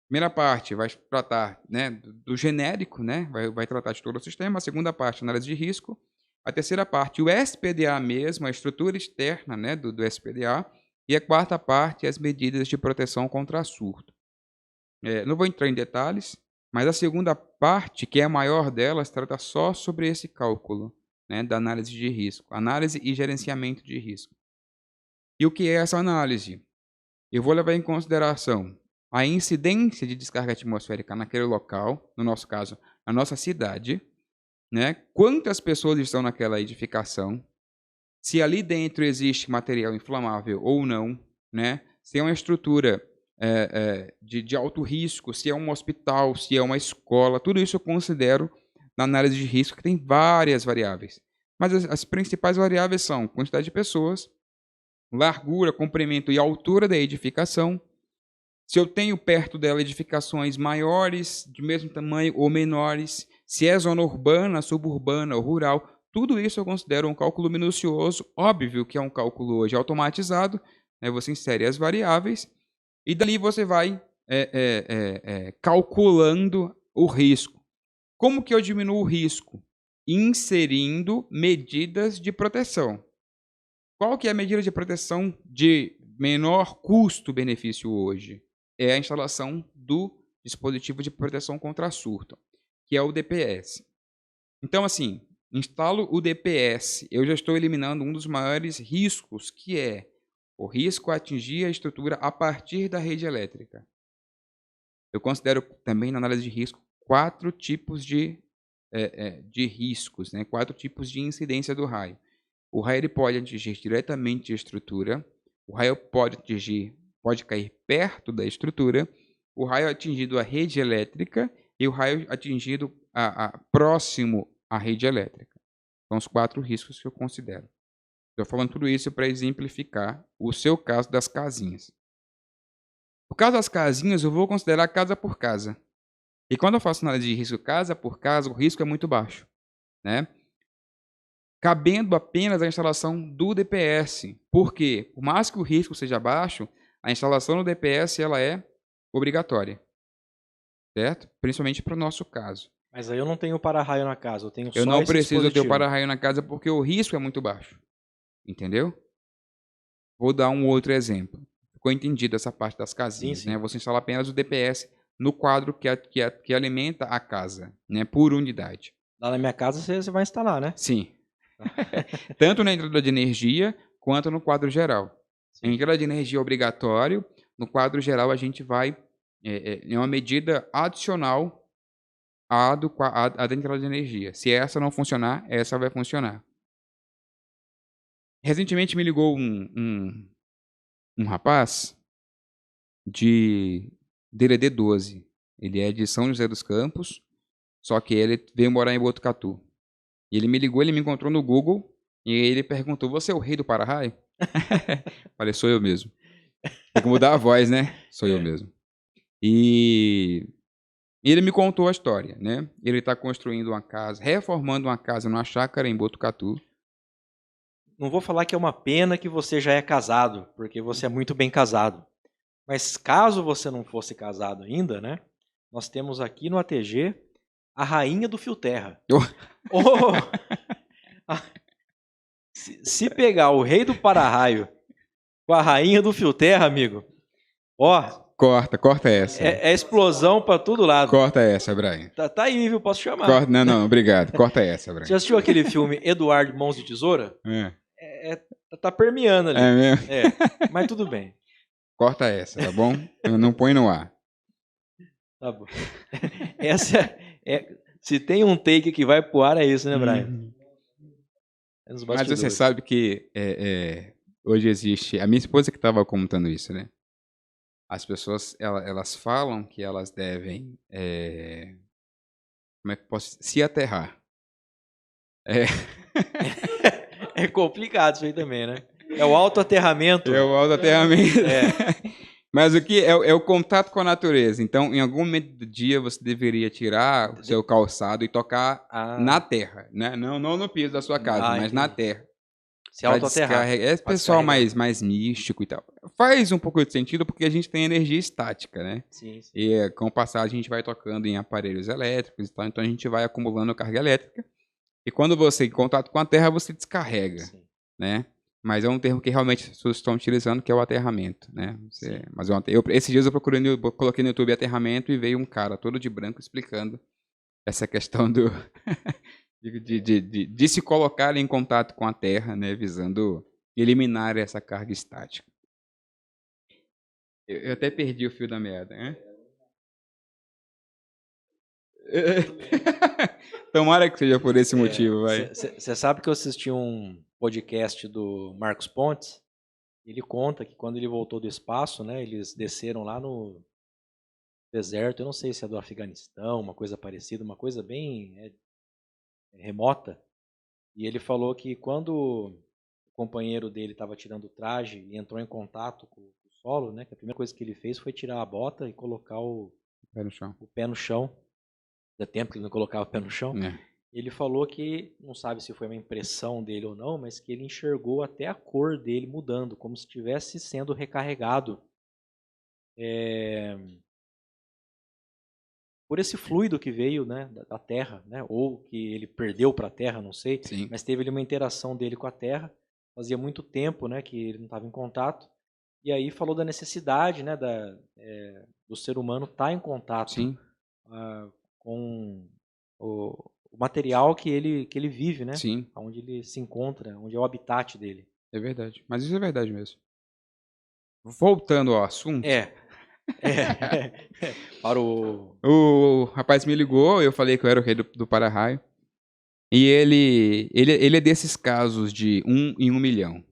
Primeira parte vai tratar, né, do genérico, né, vai tratar de todo o sistema. A segunda parte, análise de risco. A terceira parte, o SPDA mesmo, a estrutura externa, né, do SPDA. E a quarta parte, as medidas de proteção contra surto. Não vou entrar em detalhes, mas a segunda parte, que é a maior delas, trata só sobre esse cálculo, né, da análise de risco. Análise e gerenciamento de risco. E o que é essa análise? Eu vou levar em consideração a incidência de descarga atmosférica naquele local, no nosso caso, na nossa cidade, né? Quantas pessoas estão naquela edificação, se ali dentro existe material inflamável ou não, né? Se é uma estrutura de alto risco, se é um hospital, se é uma escola, tudo isso eu considero na análise de risco, que tem várias variáveis. Mas as principais variáveis são quantidade de pessoas, largura, comprimento e altura da edificação. Se eu tenho perto dela edificações maiores, de mesmo tamanho ou menores, se é zona urbana, suburbana ou rural, tudo isso eu considero um cálculo minucioso. Óbvio que é um cálculo hoje automatizado, né? Você insere as variáveis e dali você vai calculando o risco. Como que eu diminuo o risco? Inserindo medidas de proteção. Qual que é a medida de proteção de menor custo-benefício hoje? É a instalação do dispositivo de proteção contra surto, que é o DPS. Então, assim, instalo o DPS, eu já estou eliminando um dos maiores riscos, que é o risco a atingir a estrutura a partir da rede elétrica. Eu considero também na análise de risco 4 tipos de riscos, né? 4 tipos de incidência do raio. O raio ele pode atingir diretamente a estrutura, o raio pode cair perto da estrutura, o raio atingido a rede elétrica e o raio atingido próximo à rede elétrica. São os 4 riscos que eu considero. Estou falando tudo isso para exemplificar o seu caso das casinhas. No caso das casinhas, eu vou considerar casa por casa. E quando eu faço análise de risco casa por casa, o risco é muito baixo, né? Cabendo apenas a instalação do DPS. Por quê? Por mais que o risco seja baixo, A instalação do DPS ela é obrigatória, certo? Principalmente para o nosso caso. Mas aí eu não tenho para-raio na casa, eu tenho só Eu não esse preciso ter o dispositivo. para-raio na casa porque o risco é muito baixo. Entendeu? Vou dar um outro exemplo. Ficou entendido essa parte das casinhas, Sim. né? Você instala apenas o DPS no quadro que alimenta a casa, né? Por unidade. Lá na minha casa você vai instalar, né? Sim. Tanto na entrada de energia quanto no quadro geral. Sim. A entrada de energia é obrigatório. No quadro geral a gente vai é uma medida adicional à da entrada de energia. Se essa não funcionar, essa vai funcionar. Recentemente me ligou um rapaz de DDD 12. Ele é de São José dos Campos, só que ele veio morar em Botucatu. E ele me ligou, ele me encontrou no Google e ele perguntou: "Você é o rei do para-raio?" Falei: "Sou eu mesmo." Tem que mudar a voz, né? Sou eu mesmo. E ele me contou a história, né? Ele está construindo uma casa, reformando uma casa numa chácara em Botucatu. Não vou falar que é uma pena que você já é casado, porque você é muito bem casado. Mas caso você não fosse casado ainda, né? Nós temos aqui no ATG a rainha do fio terra. Se pegar o rei do para-raio com a rainha do fio terra, amigo, Corta essa. É explosão pra todo lado. Corta essa, Brian. Tá aí, viu? Posso chamar. Não, obrigado. Corta essa, Brian. Você já assistiu aquele filme Eduardo Mãos de Tesoura? Tá permeando ali. É mesmo? Mas tudo bem. Corta essa, tá bom? Não põe no ar. Tá bom. Essa se tem um take que vai pro ar, é isso, né, Brian? Mas você sabe que hoje existe... A minha esposa que estava comentando isso, né? As pessoas, elas falam que elas devem... como é que eu posso... Se aterrar. É complicado isso aí também, né? É o autoaterramento. É o autoaterramento. Mas o que é o contato com a natureza. Então, em algum momento do dia, você deveria tirar o seu calçado e tocar na terra, né? Não no piso da sua casa, mas na terra. Se autoaterrar. É pessoal mais místico e tal. Faz um pouco de sentido porque a gente tem energia estática, né? Sim. E com o passar a gente vai tocando em aparelhos elétricos e tal, então a gente vai acumulando carga elétrica. E quando você em contato com a terra, você descarrega, né? Mas é um termo que realmente as pessoas estão utilizando, que é o aterramento, né? Mas esses dias eu coloquei no YouTube aterramento e veio um cara todo de branco explicando essa questão do de se colocar em contato com a terra, né? Visando eliminar essa carga estática. Eu até perdi o fio da meada, né? Tomara que seja por esse motivo, vai. Você sabe que eu assisti um podcast do Marcos Pontes? Ele conta que quando ele voltou do espaço, né, eles desceram lá no deserto, eu não sei se é do Afeganistão, uma coisa parecida, uma coisa bem remota. E ele falou que quando o companheiro dele estava tirando o traje e entrou em contato com o solo, né, que a primeira coisa que ele fez foi tirar a bota e colocar o pé no chão. Da tempo que ele não colocava o pé no chão. Ele falou que, não sabe se foi uma impressão dele ou não, mas que ele enxergou até a cor dele mudando, como se estivesse sendo recarregado por esse fluido que veio, né, da Terra, né, ou que ele perdeu para a Terra, não sei. Sim. Mas teve ali uma interação dele com a Terra, fazia muito tempo, né, que ele não estava em contato, e aí falou da necessidade, né, do ser humano estar em contato. Sim. Com o material que ele vive, né? Sim. Onde ele se encontra, onde é o habitat dele. É verdade. Mas isso é verdade mesmo. Voltando ao assunto. Para o rapaz me ligou, eu falei que eu era o rei do para-raio. E ele é desses casos de 1 em 1 milhão.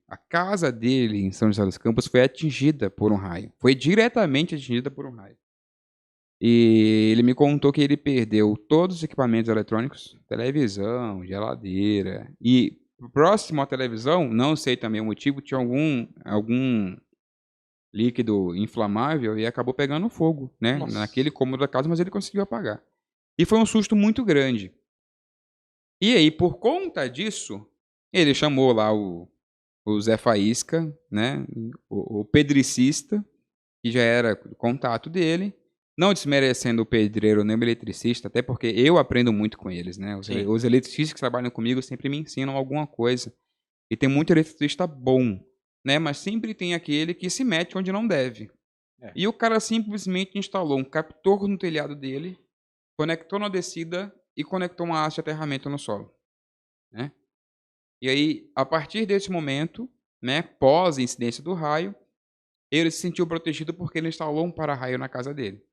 A casa dele em São José dos Campos foi atingida por um raio. Foi diretamente atingida por um raio. E ele me contou que ele perdeu todos os equipamentos eletrônicos, televisão, geladeira. E próximo à televisão, não sei também o motivo, tinha algum líquido inflamável e acabou pegando fogo, né? Naquele cômodo da casa, mas ele conseguiu apagar. E foi um susto muito grande. E aí, por conta disso, ele chamou lá o o Zé Faísca, né? O pedricista, que já era contato dele. Não desmerecendo o pedreiro nem o eletricista, até porque eu aprendo muito com eles, né? Os eletricistas que trabalham comigo sempre me ensinam alguma coisa. E tem muito eletricista bom, né? Mas sempre tem aquele que se mete onde não deve. E o cara simplesmente instalou um captor no telhado dele, conectou na descida e conectou uma haste de aterramento no solo, né? E aí, a partir desse momento, né, pós a incidência do raio, ele se sentiu protegido porque ele instalou um para-raio na casa dele.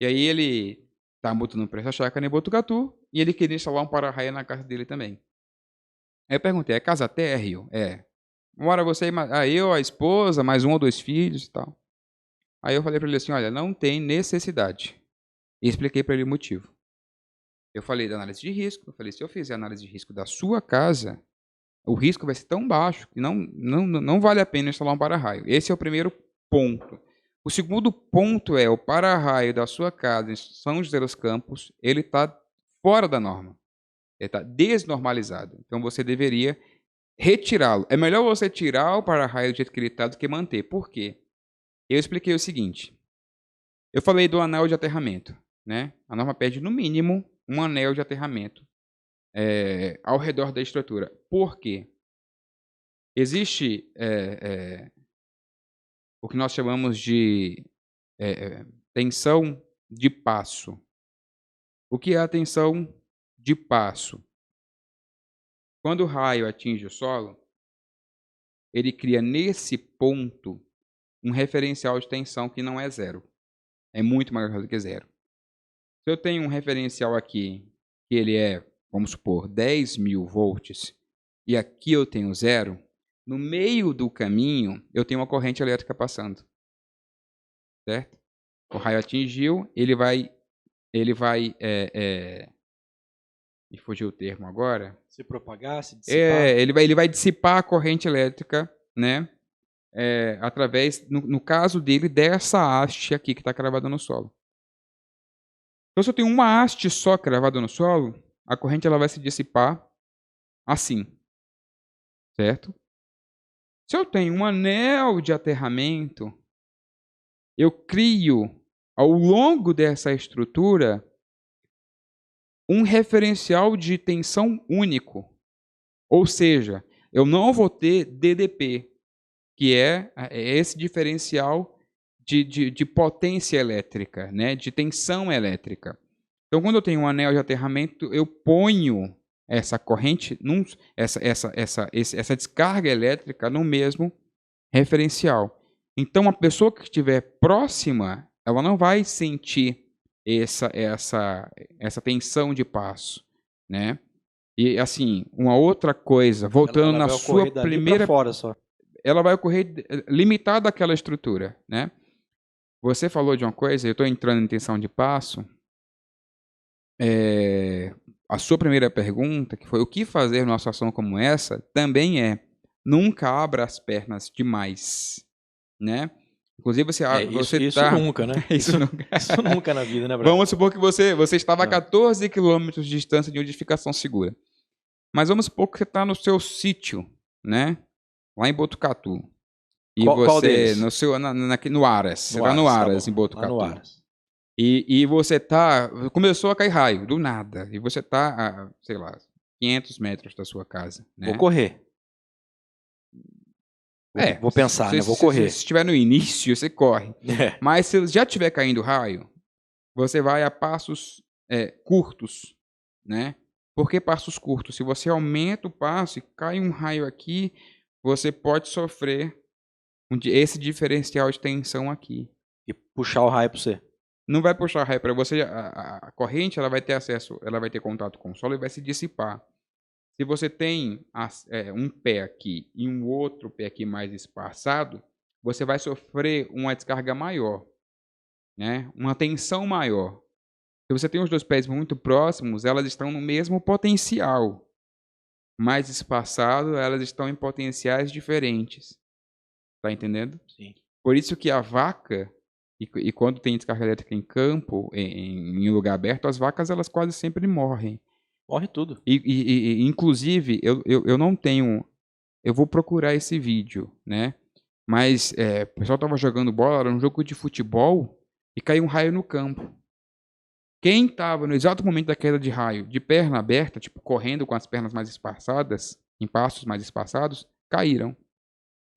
E aí ele tá mudando para essa chácara em Botucatu e ele queria instalar um para-raio na casa dele também. Aí eu perguntei, é casa térreo? É. Mora você e eu, a esposa, mais 1 ou 2 filhos e tal. Aí eu falei para ele assim, olha, não tem necessidade. E expliquei para ele o motivo. Eu falei da análise de risco, eu falei, se eu fizer a análise de risco da sua casa, o risco vai ser tão baixo que não vale a pena instalar um para-raio. Esse é o primeiro ponto. O segundo ponto é o para-raio da sua casa em São José dos Campos, ele está fora da norma. Ele está desnormalizado. Então você deveria retirá-lo. É melhor você tirar o para-raio do jeito que ele está do que manter. Por quê? Eu expliquei o seguinte. Eu falei do anel de aterramento, né? A norma pede no mínimo um anel de aterramento ao redor da estrutura. Por quê? Existe o que nós chamamos de tensão de passo. O que é a tensão de passo? Quando o raio atinge o solo, ele cria nesse ponto um referencial de tensão que não é 0. É muito maior do que 0. Se eu tenho um referencial aqui, que ele é, vamos supor, 10.000 volts, e aqui eu tenho 0, no meio do caminho eu tenho uma corrente elétrica passando. Certo? O raio atingiu, ele vai me fugiu o termo agora. Se propagar, se dissipar. Ele vai dissipar a corrente elétrica, né? Através, no caso dele, dessa haste aqui que está cravada no solo. Então, se eu tenho uma haste só cravada no solo, a corrente ela vai se dissipar assim, certo? Se eu tenho um anel de aterramento, eu crio, ao longo dessa estrutura, um referencial de tensão único. Ou seja, eu não vou ter DDP, que é esse diferencial de potência elétrica, né? De tensão elétrica. Então, quando eu tenho um anel de aterramento, eu ponho essa corrente, essa descarga elétrica no mesmo referencial. Então, a pessoa que estiver próxima, ela não vai sentir essa tensão de passo, né? E assim, uma outra coisa, voltando na sua primeira, fora só. Ela vai ocorrer limitada àquela estrutura, né? Você falou de uma coisa, eu estou entrando em tensão de passo. A sua primeira pergunta, que foi o que fazer numa situação como essa, também nunca abra as pernas demais, né? Inclusive você isso nunca, né? isso nunca na vida, né, Bruno? Vamos supor que você estava a 14 quilômetros de distância de uma edificação segura. Mas vamos supor que você está no seu sítio, né? Lá em Botucatu. E qual deles? No Aras. Você está no Aras, em Botucatu. Lá no Aras. E você começou a cair raio, do nada. E você está a, sei lá, 500 metros da sua casa. Né? Vou correr. Vou pensar, né? Vou correr. Se estiver no início, você corre. Mas se já estiver caindo raio, você vai a passos curtos, né? Por que passos curtos? Se você aumenta o passo e cai um raio aqui, você pode sofrer esse diferencial de tensão aqui. E puxar o raio para você. Não vai puxar raio para você. A corrente ela vai ter acesso, ela vai ter contato com o solo e vai se dissipar. Se você tem um pé aqui e um outro pé aqui mais espaçado, você vai sofrer uma descarga maior, né? Uma tensão maior. Se você tem os dois pés muito próximos, elas estão no mesmo potencial. Mais espaçado, elas estão em potenciais diferentes. Tá entendendo? Sim. Por isso que a vaca, e quando tem descarga elétrica em campo, em lugar aberto, as vacas elas quase sempre morrem. Morre tudo. Inclusive, eu não tenho eu vou procurar esse vídeo, né? Mas o pessoal estava jogando bola, era um jogo de futebol, e caiu um raio no campo. Quem estava no exato momento da queda de raio, de perna aberta, tipo correndo com as pernas mais espaçadas, em passos mais espaçados, caíram.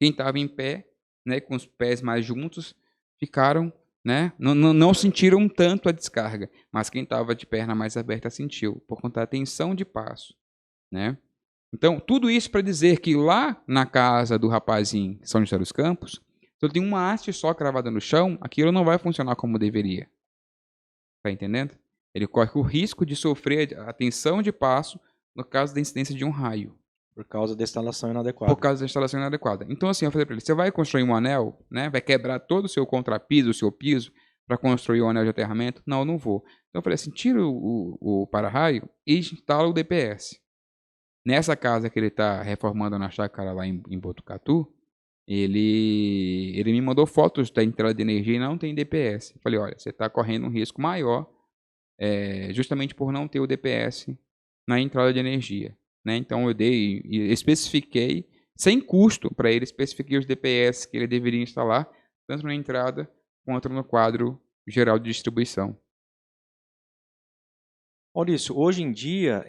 Quem estava em pé, né, com os pés mais juntos, ficaram, né, não sentiram tanto a descarga, mas quem estava de perna mais aberta sentiu, por conta da tensão de passo, né? Então, tudo isso para dizer que lá na casa do rapazinho São José dos Campos, se ele tem uma haste só cravada no chão, aquilo não vai funcionar como deveria. Tá entendendo? Ele corre o risco de sofrer a tensão de passo no caso da incidência de um raio. Por causa da instalação inadequada. Por causa da instalação inadequada. Então, assim, eu falei para ele, você vai construir um anel, né? Vai quebrar todo o seu contrapiso, o seu piso, para construir um anel de aterramento? Não, eu não vou. Então, eu falei assim, tira o para-raio e instala o DPS. Nessa casa que ele está reformando na chácara lá em Botucatu, ele me mandou fotos da entrada de energia e não tem DPS. Eu falei, olha, você está correndo um risco maior justamente por não ter o DPS na entrada de energia. Né? Então eu especifiquei, sem custo para ele, especifiquei os DPS que ele deveria instalar, tanto na entrada quanto no quadro geral de distribuição. Maurício, hoje em dia,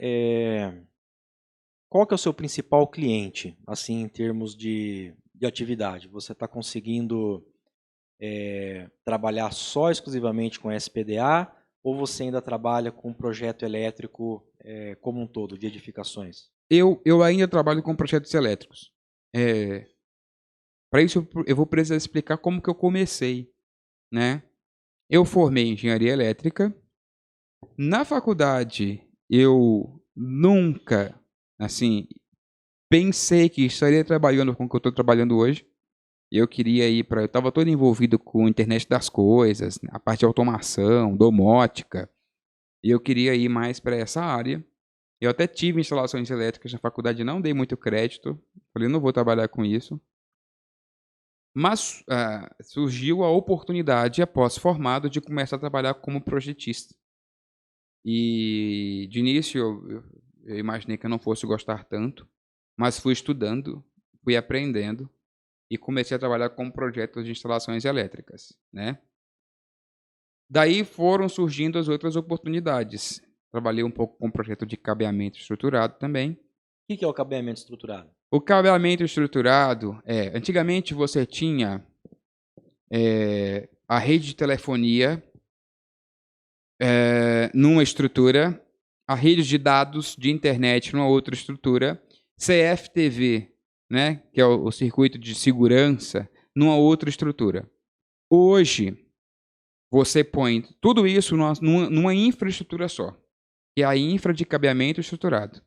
qual que é o seu principal cliente, assim, em termos de atividade? Você está conseguindo trabalhar só exclusivamente com SPDA ou você ainda trabalha com um projeto elétrico como um todo, de edificações? Eu ainda trabalho com projetos elétricos. Para isso, eu vou precisar explicar como que eu comecei. Né? Eu formei em engenharia elétrica. Na faculdade, eu nunca, assim, pensei que estaria trabalhando com o que eu estou trabalhando hoje. Eu queria ir para... Eu estava todo envolvido com a internet das coisas, a parte de automação, domótica. E eu queria ir mais para essa área. Eu até tive instalações elétricas na faculdade, não dei muito crédito. Falei, não vou trabalhar com isso. Mas surgiu a oportunidade, após formado, de começar a trabalhar como projetista. E de início eu imaginei que eu não fosse gostar tanto, mas fui estudando, fui aprendendo e comecei a trabalhar com projetos de instalações elétricas, né? Daí foram surgindo as outras oportunidades. Trabalhei um pouco com projeto de cabeamento estruturado também. O que é o cabeamento estruturado? O cabeamento estruturado antigamente você tinha a rede de telefonia numa estrutura, a rede de dados de internet numa outra estrutura, CFTV, né, que é o circuito de segurança, numa outra estrutura. Hoje, você põe tudo isso numa infraestrutura só, que é a infra de cabeamento estruturado,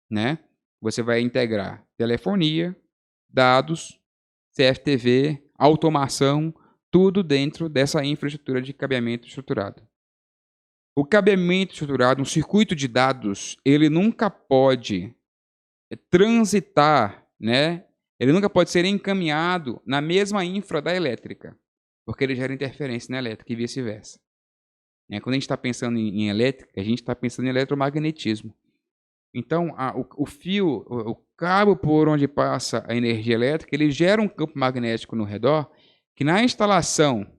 né? Você vai integrar telefonia, dados, CFTV, automação, tudo dentro dessa infraestrutura de cabeamento estruturado. O cabeamento estruturado, um circuito de dados, ele nunca pode transitar, né? Ele nunca pode ser encaminhado na mesma infra da elétrica, porque ele gera interferência na elétrica e vice-versa. Quando a gente está pensando em elétrica, a gente está pensando em eletromagnetismo. Então, o fio, o cabo por onde passa a energia elétrica, ele gera um campo magnético no redor, que na instalação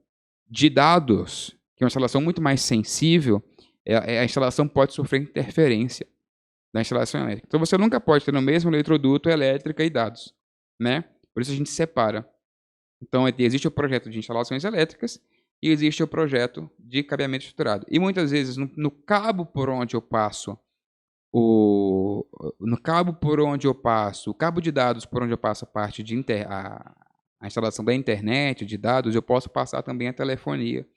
de dados, que é uma instalação muito mais sensível, a instalação pode sofrer interferência da instalação elétrica. Então, você nunca pode ter no mesmo eletroduto elétrica e dados, né? Por isso a gente separa. Então, existe o projeto de instalações elétricas e existe o projeto de cabeamento estruturado. E muitas vezes, no cabo por onde eu passo o cabo de dados por onde eu passo a parte de a instalação da internet, de dados, eu posso passar também a telefonia.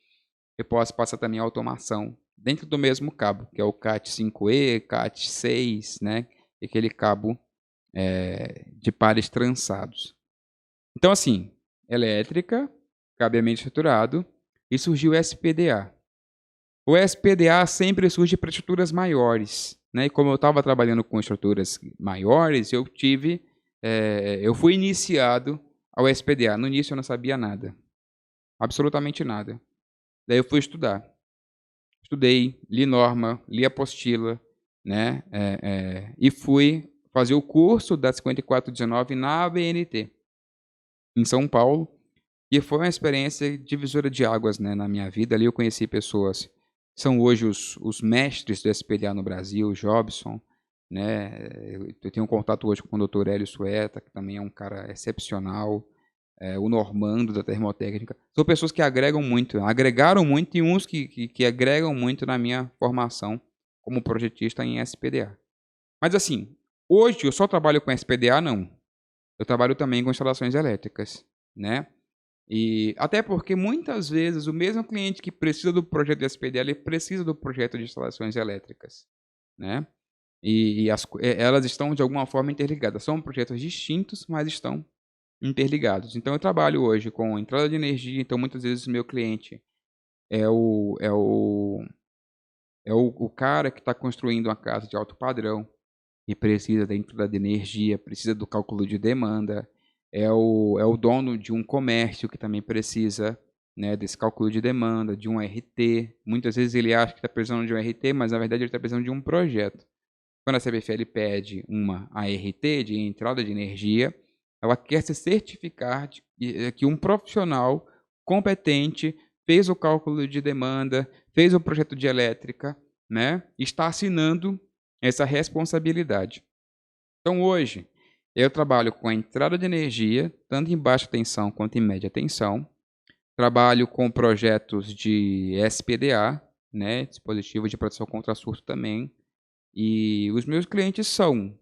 Eu posso passar também a automação dentro do mesmo cabo, que é o CAT5E, CAT6, né? Aquele cabo de pares trançados. Então, assim, elétrica, cabeamento estruturado, e surgiu o SPDA. O SPDA sempre surge para estruturas maiores, né? E como eu estava trabalhando com estruturas maiores, eu fui iniciado ao SPDA. No início eu não sabia nada, absolutamente nada. Daí eu fui estudar. Estudei, li norma, li apostila, né? E fui fazer o curso da 5419 na ABNT, em São Paulo, e foi uma experiência divisora de águas, né, na minha vida. Ali eu conheci pessoas que são hoje os mestres do SPDA no Brasil, o Jobson, né? Eu tenho um contato hoje com o Dr. Hélio Sueta, que também é um cara excepcional, o Normando da Termotécnica. São pessoas que agregaram muito, e uns que agregam muito na minha formação como projetista em SPDA. Mas assim, hoje eu só trabalho com SPDA, não. Eu trabalho também com instalações elétricas, né? E até porque muitas vezes o mesmo cliente que precisa do projeto de SPDA, ele precisa do projeto de instalações elétricas, né? E elas estão de alguma forma interligadas. São projetos distintos, mas estão interligados. Então eu trabalho hoje com entrada de energia, então muitas vezes o meu cliente é o cara que está construindo uma casa de alto padrão e precisa da entrada de energia, precisa do cálculo de demanda, é o dono de um comércio que também precisa, né, desse cálculo de demanda, de um RT. Muitas vezes ele acha que está precisando de um RT, mas na verdade ele está precisando de um projeto. Quando a CPFL pede uma ART, de entrada de energia, ela quer se certificar de que um profissional competente fez o cálculo de demanda, fez o projeto de elétrica, né, está assinando essa responsabilidade. Então, hoje, eu trabalho com a entrada de energia, tanto em baixa tensão quanto em média tensão. Trabalho com projetos de SPDA, né, dispositivo de proteção contra surto também. E os meus clientes são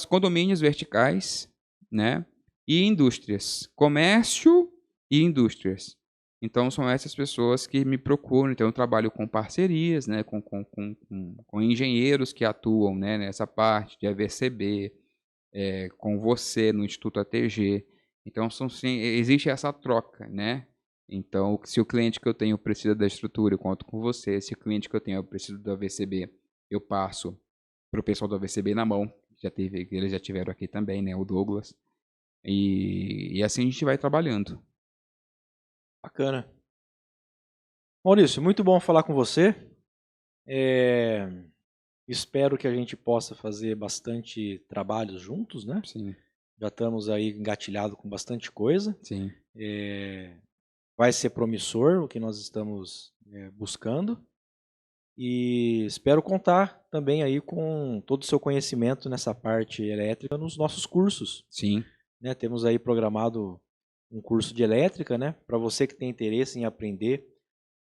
condomínios verticais, né, e indústrias, comércio e indústrias. Então, são essas pessoas que me procuram. Então, eu trabalho com parcerias, né, com engenheiros que atuam, né, nessa parte de AVCB, com você no Instituto ATG. Então, existe essa troca, né? Então, se o cliente que eu tenho precisa da estrutura, eu conto com você. Se o cliente que eu tenho precisa do AVCB, eu passo para o pessoal do AVCB na mão. Eles já tiveram aqui também, né, o Douglas. E assim a gente vai trabalhando. Bacana. Maurício, muito bom falar com você. Espero que a gente possa fazer bastante trabalhos juntos, né? Sim. Já estamos aí engatilhados com bastante coisa. Sim. Vai ser promissor o que nós estamos buscando. E espero contar também aí com todo o seu conhecimento nessa parte elétrica nos nossos cursos. Sim. Né? Temos aí programado um curso de elétrica, né? Para você que tem interesse em aprender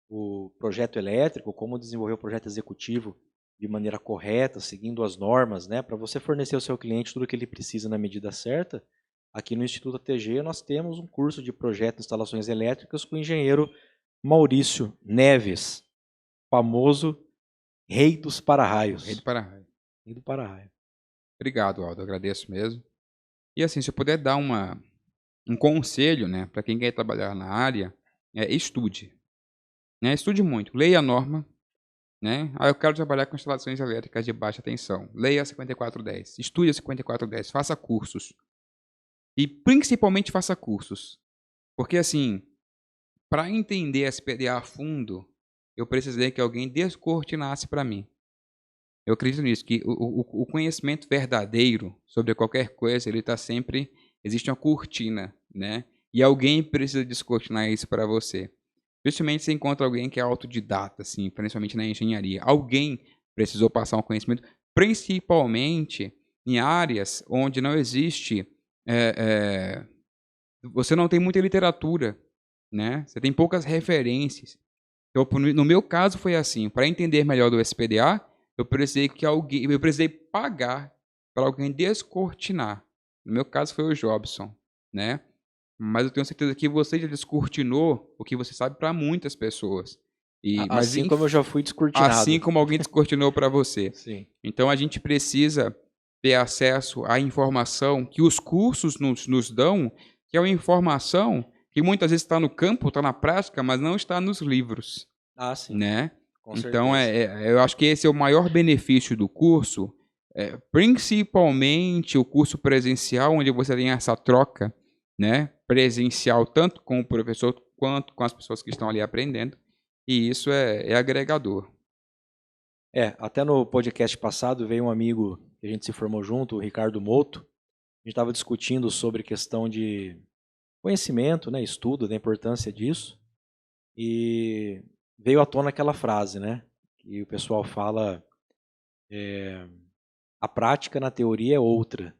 o projeto elétrico, como desenvolver o projeto executivo de maneira correta, seguindo as normas, né? Para você fornecer ao seu cliente tudo o que ele precisa na medida certa. Aqui no Instituto ATG nós temos um curso de projeto de instalações elétricas com o engenheiro Maurício Neves, famoso Rei dos Para-Raios. Rei do Para-Raio. Rei do Para-Raio. Obrigado, Aldo. Agradeço mesmo. E assim, se eu puder dar um conselho, né, para quem quer trabalhar na área, estude. Né? Estude muito. Leia a norma. Né? Eu quero trabalhar com instalações elétricas de baixa tensão. Leia a 5410. Estude a 5410. Faça cursos. E principalmente faça cursos. Porque assim, para entender SPDA a fundo, eu precisei que alguém descortinasse para mim. Eu acredito nisso, que o conhecimento verdadeiro sobre qualquer coisa, ele está sempre... Existe uma cortina, né? E alguém precisa descortinar isso para você. Principalmente se você encontra alguém que é autodidata, assim, principalmente na engenharia. Alguém precisou passar um conhecimento, principalmente em áreas onde não existe... você não tem muita literatura, né? Você tem poucas referências. Então, no meu caso foi assim, para entender melhor do SPDA, eu precisei pagar para alguém descortinar. No meu caso foi o Jobson, né? Mas eu tenho certeza que você já descortinou o que você sabe para muitas pessoas. Assim como eu já fui descortinado. Assim como alguém descortinou para você. Sim. Então a gente precisa ter acesso à informação que os cursos nos dão, que é uma informação que muitas vezes está no campo, está na prática, mas não está nos livros. Sim. Né? Com então, certeza. Eu acho que esse é o maior benefício do curso, principalmente o curso presencial, onde você tem essa troca, né, presencial, tanto com o professor quanto com as pessoas que estão ali aprendendo, e isso é agregador. Até no podcast passado veio um amigo que a gente se formou junto, o Ricardo Motto, a gente estava discutindo sobre questão de conhecimento, né, estudo, da importância disso, e veio à tona aquela frase, né, que o pessoal fala, a prática na teoria é outra,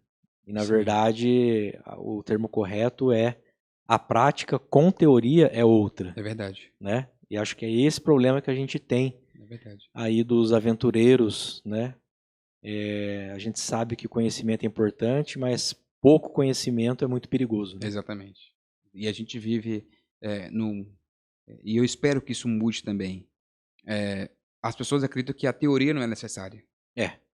e na verdade o termo correto é a prática com teoria é outra. É verdade. Né? E acho que é esse problema que a gente tem aí dos aventureiros, né? A gente sabe que o conhecimento é importante, mas pouco conhecimento é muito perigoso. Né? Exatamente. E a gente vive e eu espero que isso mude também. As pessoas acreditam que a teoria não é necessária.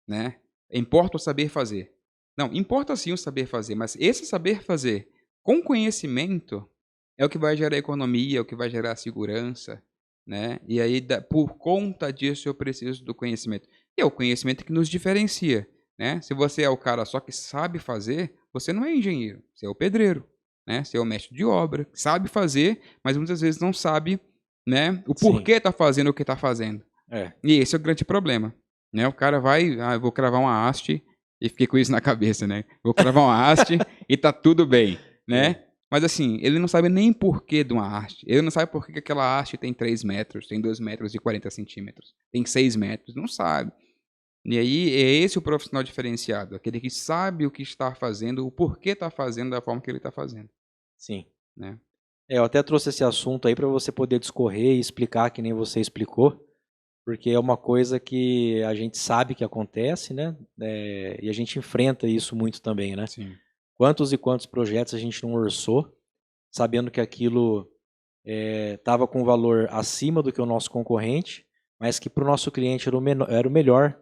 Né? Importa o saber fazer. Não, importa sim o saber fazer, mas esse saber fazer com conhecimento é o que vai gerar economia, é o que vai gerar segurança, né? E aí, por conta disso, eu preciso do conhecimento. E é o conhecimento que nos diferencia, né? Se você é o cara só que sabe fazer, você não é engenheiro, você é o pedreiro, né? Você é o mestre de obra, sabe fazer, mas muitas vezes não sabe, né, o porquê está fazendo o que está fazendo. E esse é o grande problema, né? O cara vai, eu vou cravar uma haste, e fiquei com isso na cabeça, né? Vou cravar uma haste e tá tudo bem, né? Mas assim, ele não sabe nem porquê de uma haste. Ele não sabe por que aquela haste tem 3 metros, tem 2 metros e 40 centímetros, tem 6 metros, não sabe. E aí é esse o profissional diferenciado, aquele que sabe o que está fazendo, o porquê está fazendo da forma que ele está fazendo. Sim. Né? Eu até trouxe esse assunto aí para você poder discorrer e explicar que nem você explicou, porque é uma coisa que a gente sabe que acontece, né? E a gente enfrenta isso muito também, né? Sim. Quantos e quantos projetos a gente não orçou, sabendo que aquilo estava com valor acima do que o nosso concorrente, mas que para o nosso cliente era o melhor,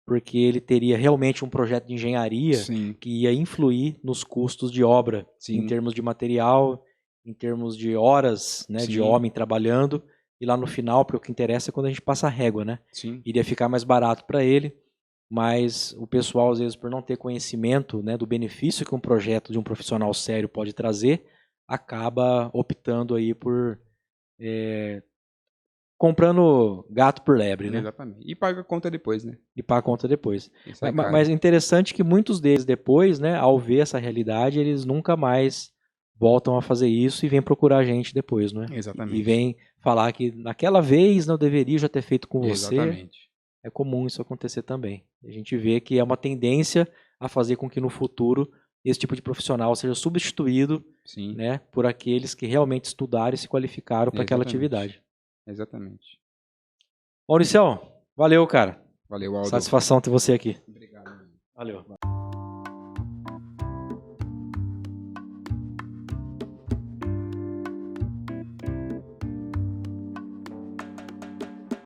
porque ele teria realmente um projeto de engenharia que ia influir nos custos de obra, em termos de material, em termos de horas, né, de homem trabalhando, e lá no final, porque o que interessa é quando a gente passa a régua, né? Iria ficar mais barato para ele, mas o pessoal, às vezes, por não ter conhecimento, né, do benefício que um projeto de um profissional sério pode trazer, acaba optando aí por comprando gato por lebre, né? Exatamente. E paga a conta depois, né? E paga a conta depois. Mas é interessante que muitos deles depois, né, ao ver essa realidade, eles nunca mais voltam a fazer isso e vêm procurar a gente depois, não é? Exatamente. E vêm falar que naquela vez não deveria já ter feito com você. Exatamente. É comum isso acontecer também. A gente vê que é uma tendência a fazer com que no futuro esse tipo de profissional seja substituído, né, por aqueles que realmente estudaram e se qualificaram para aquela atividade. Exatamente. Mauricião, valeu, cara. Valeu, Aldo. Satisfação ter você aqui. Obrigado. Valeu.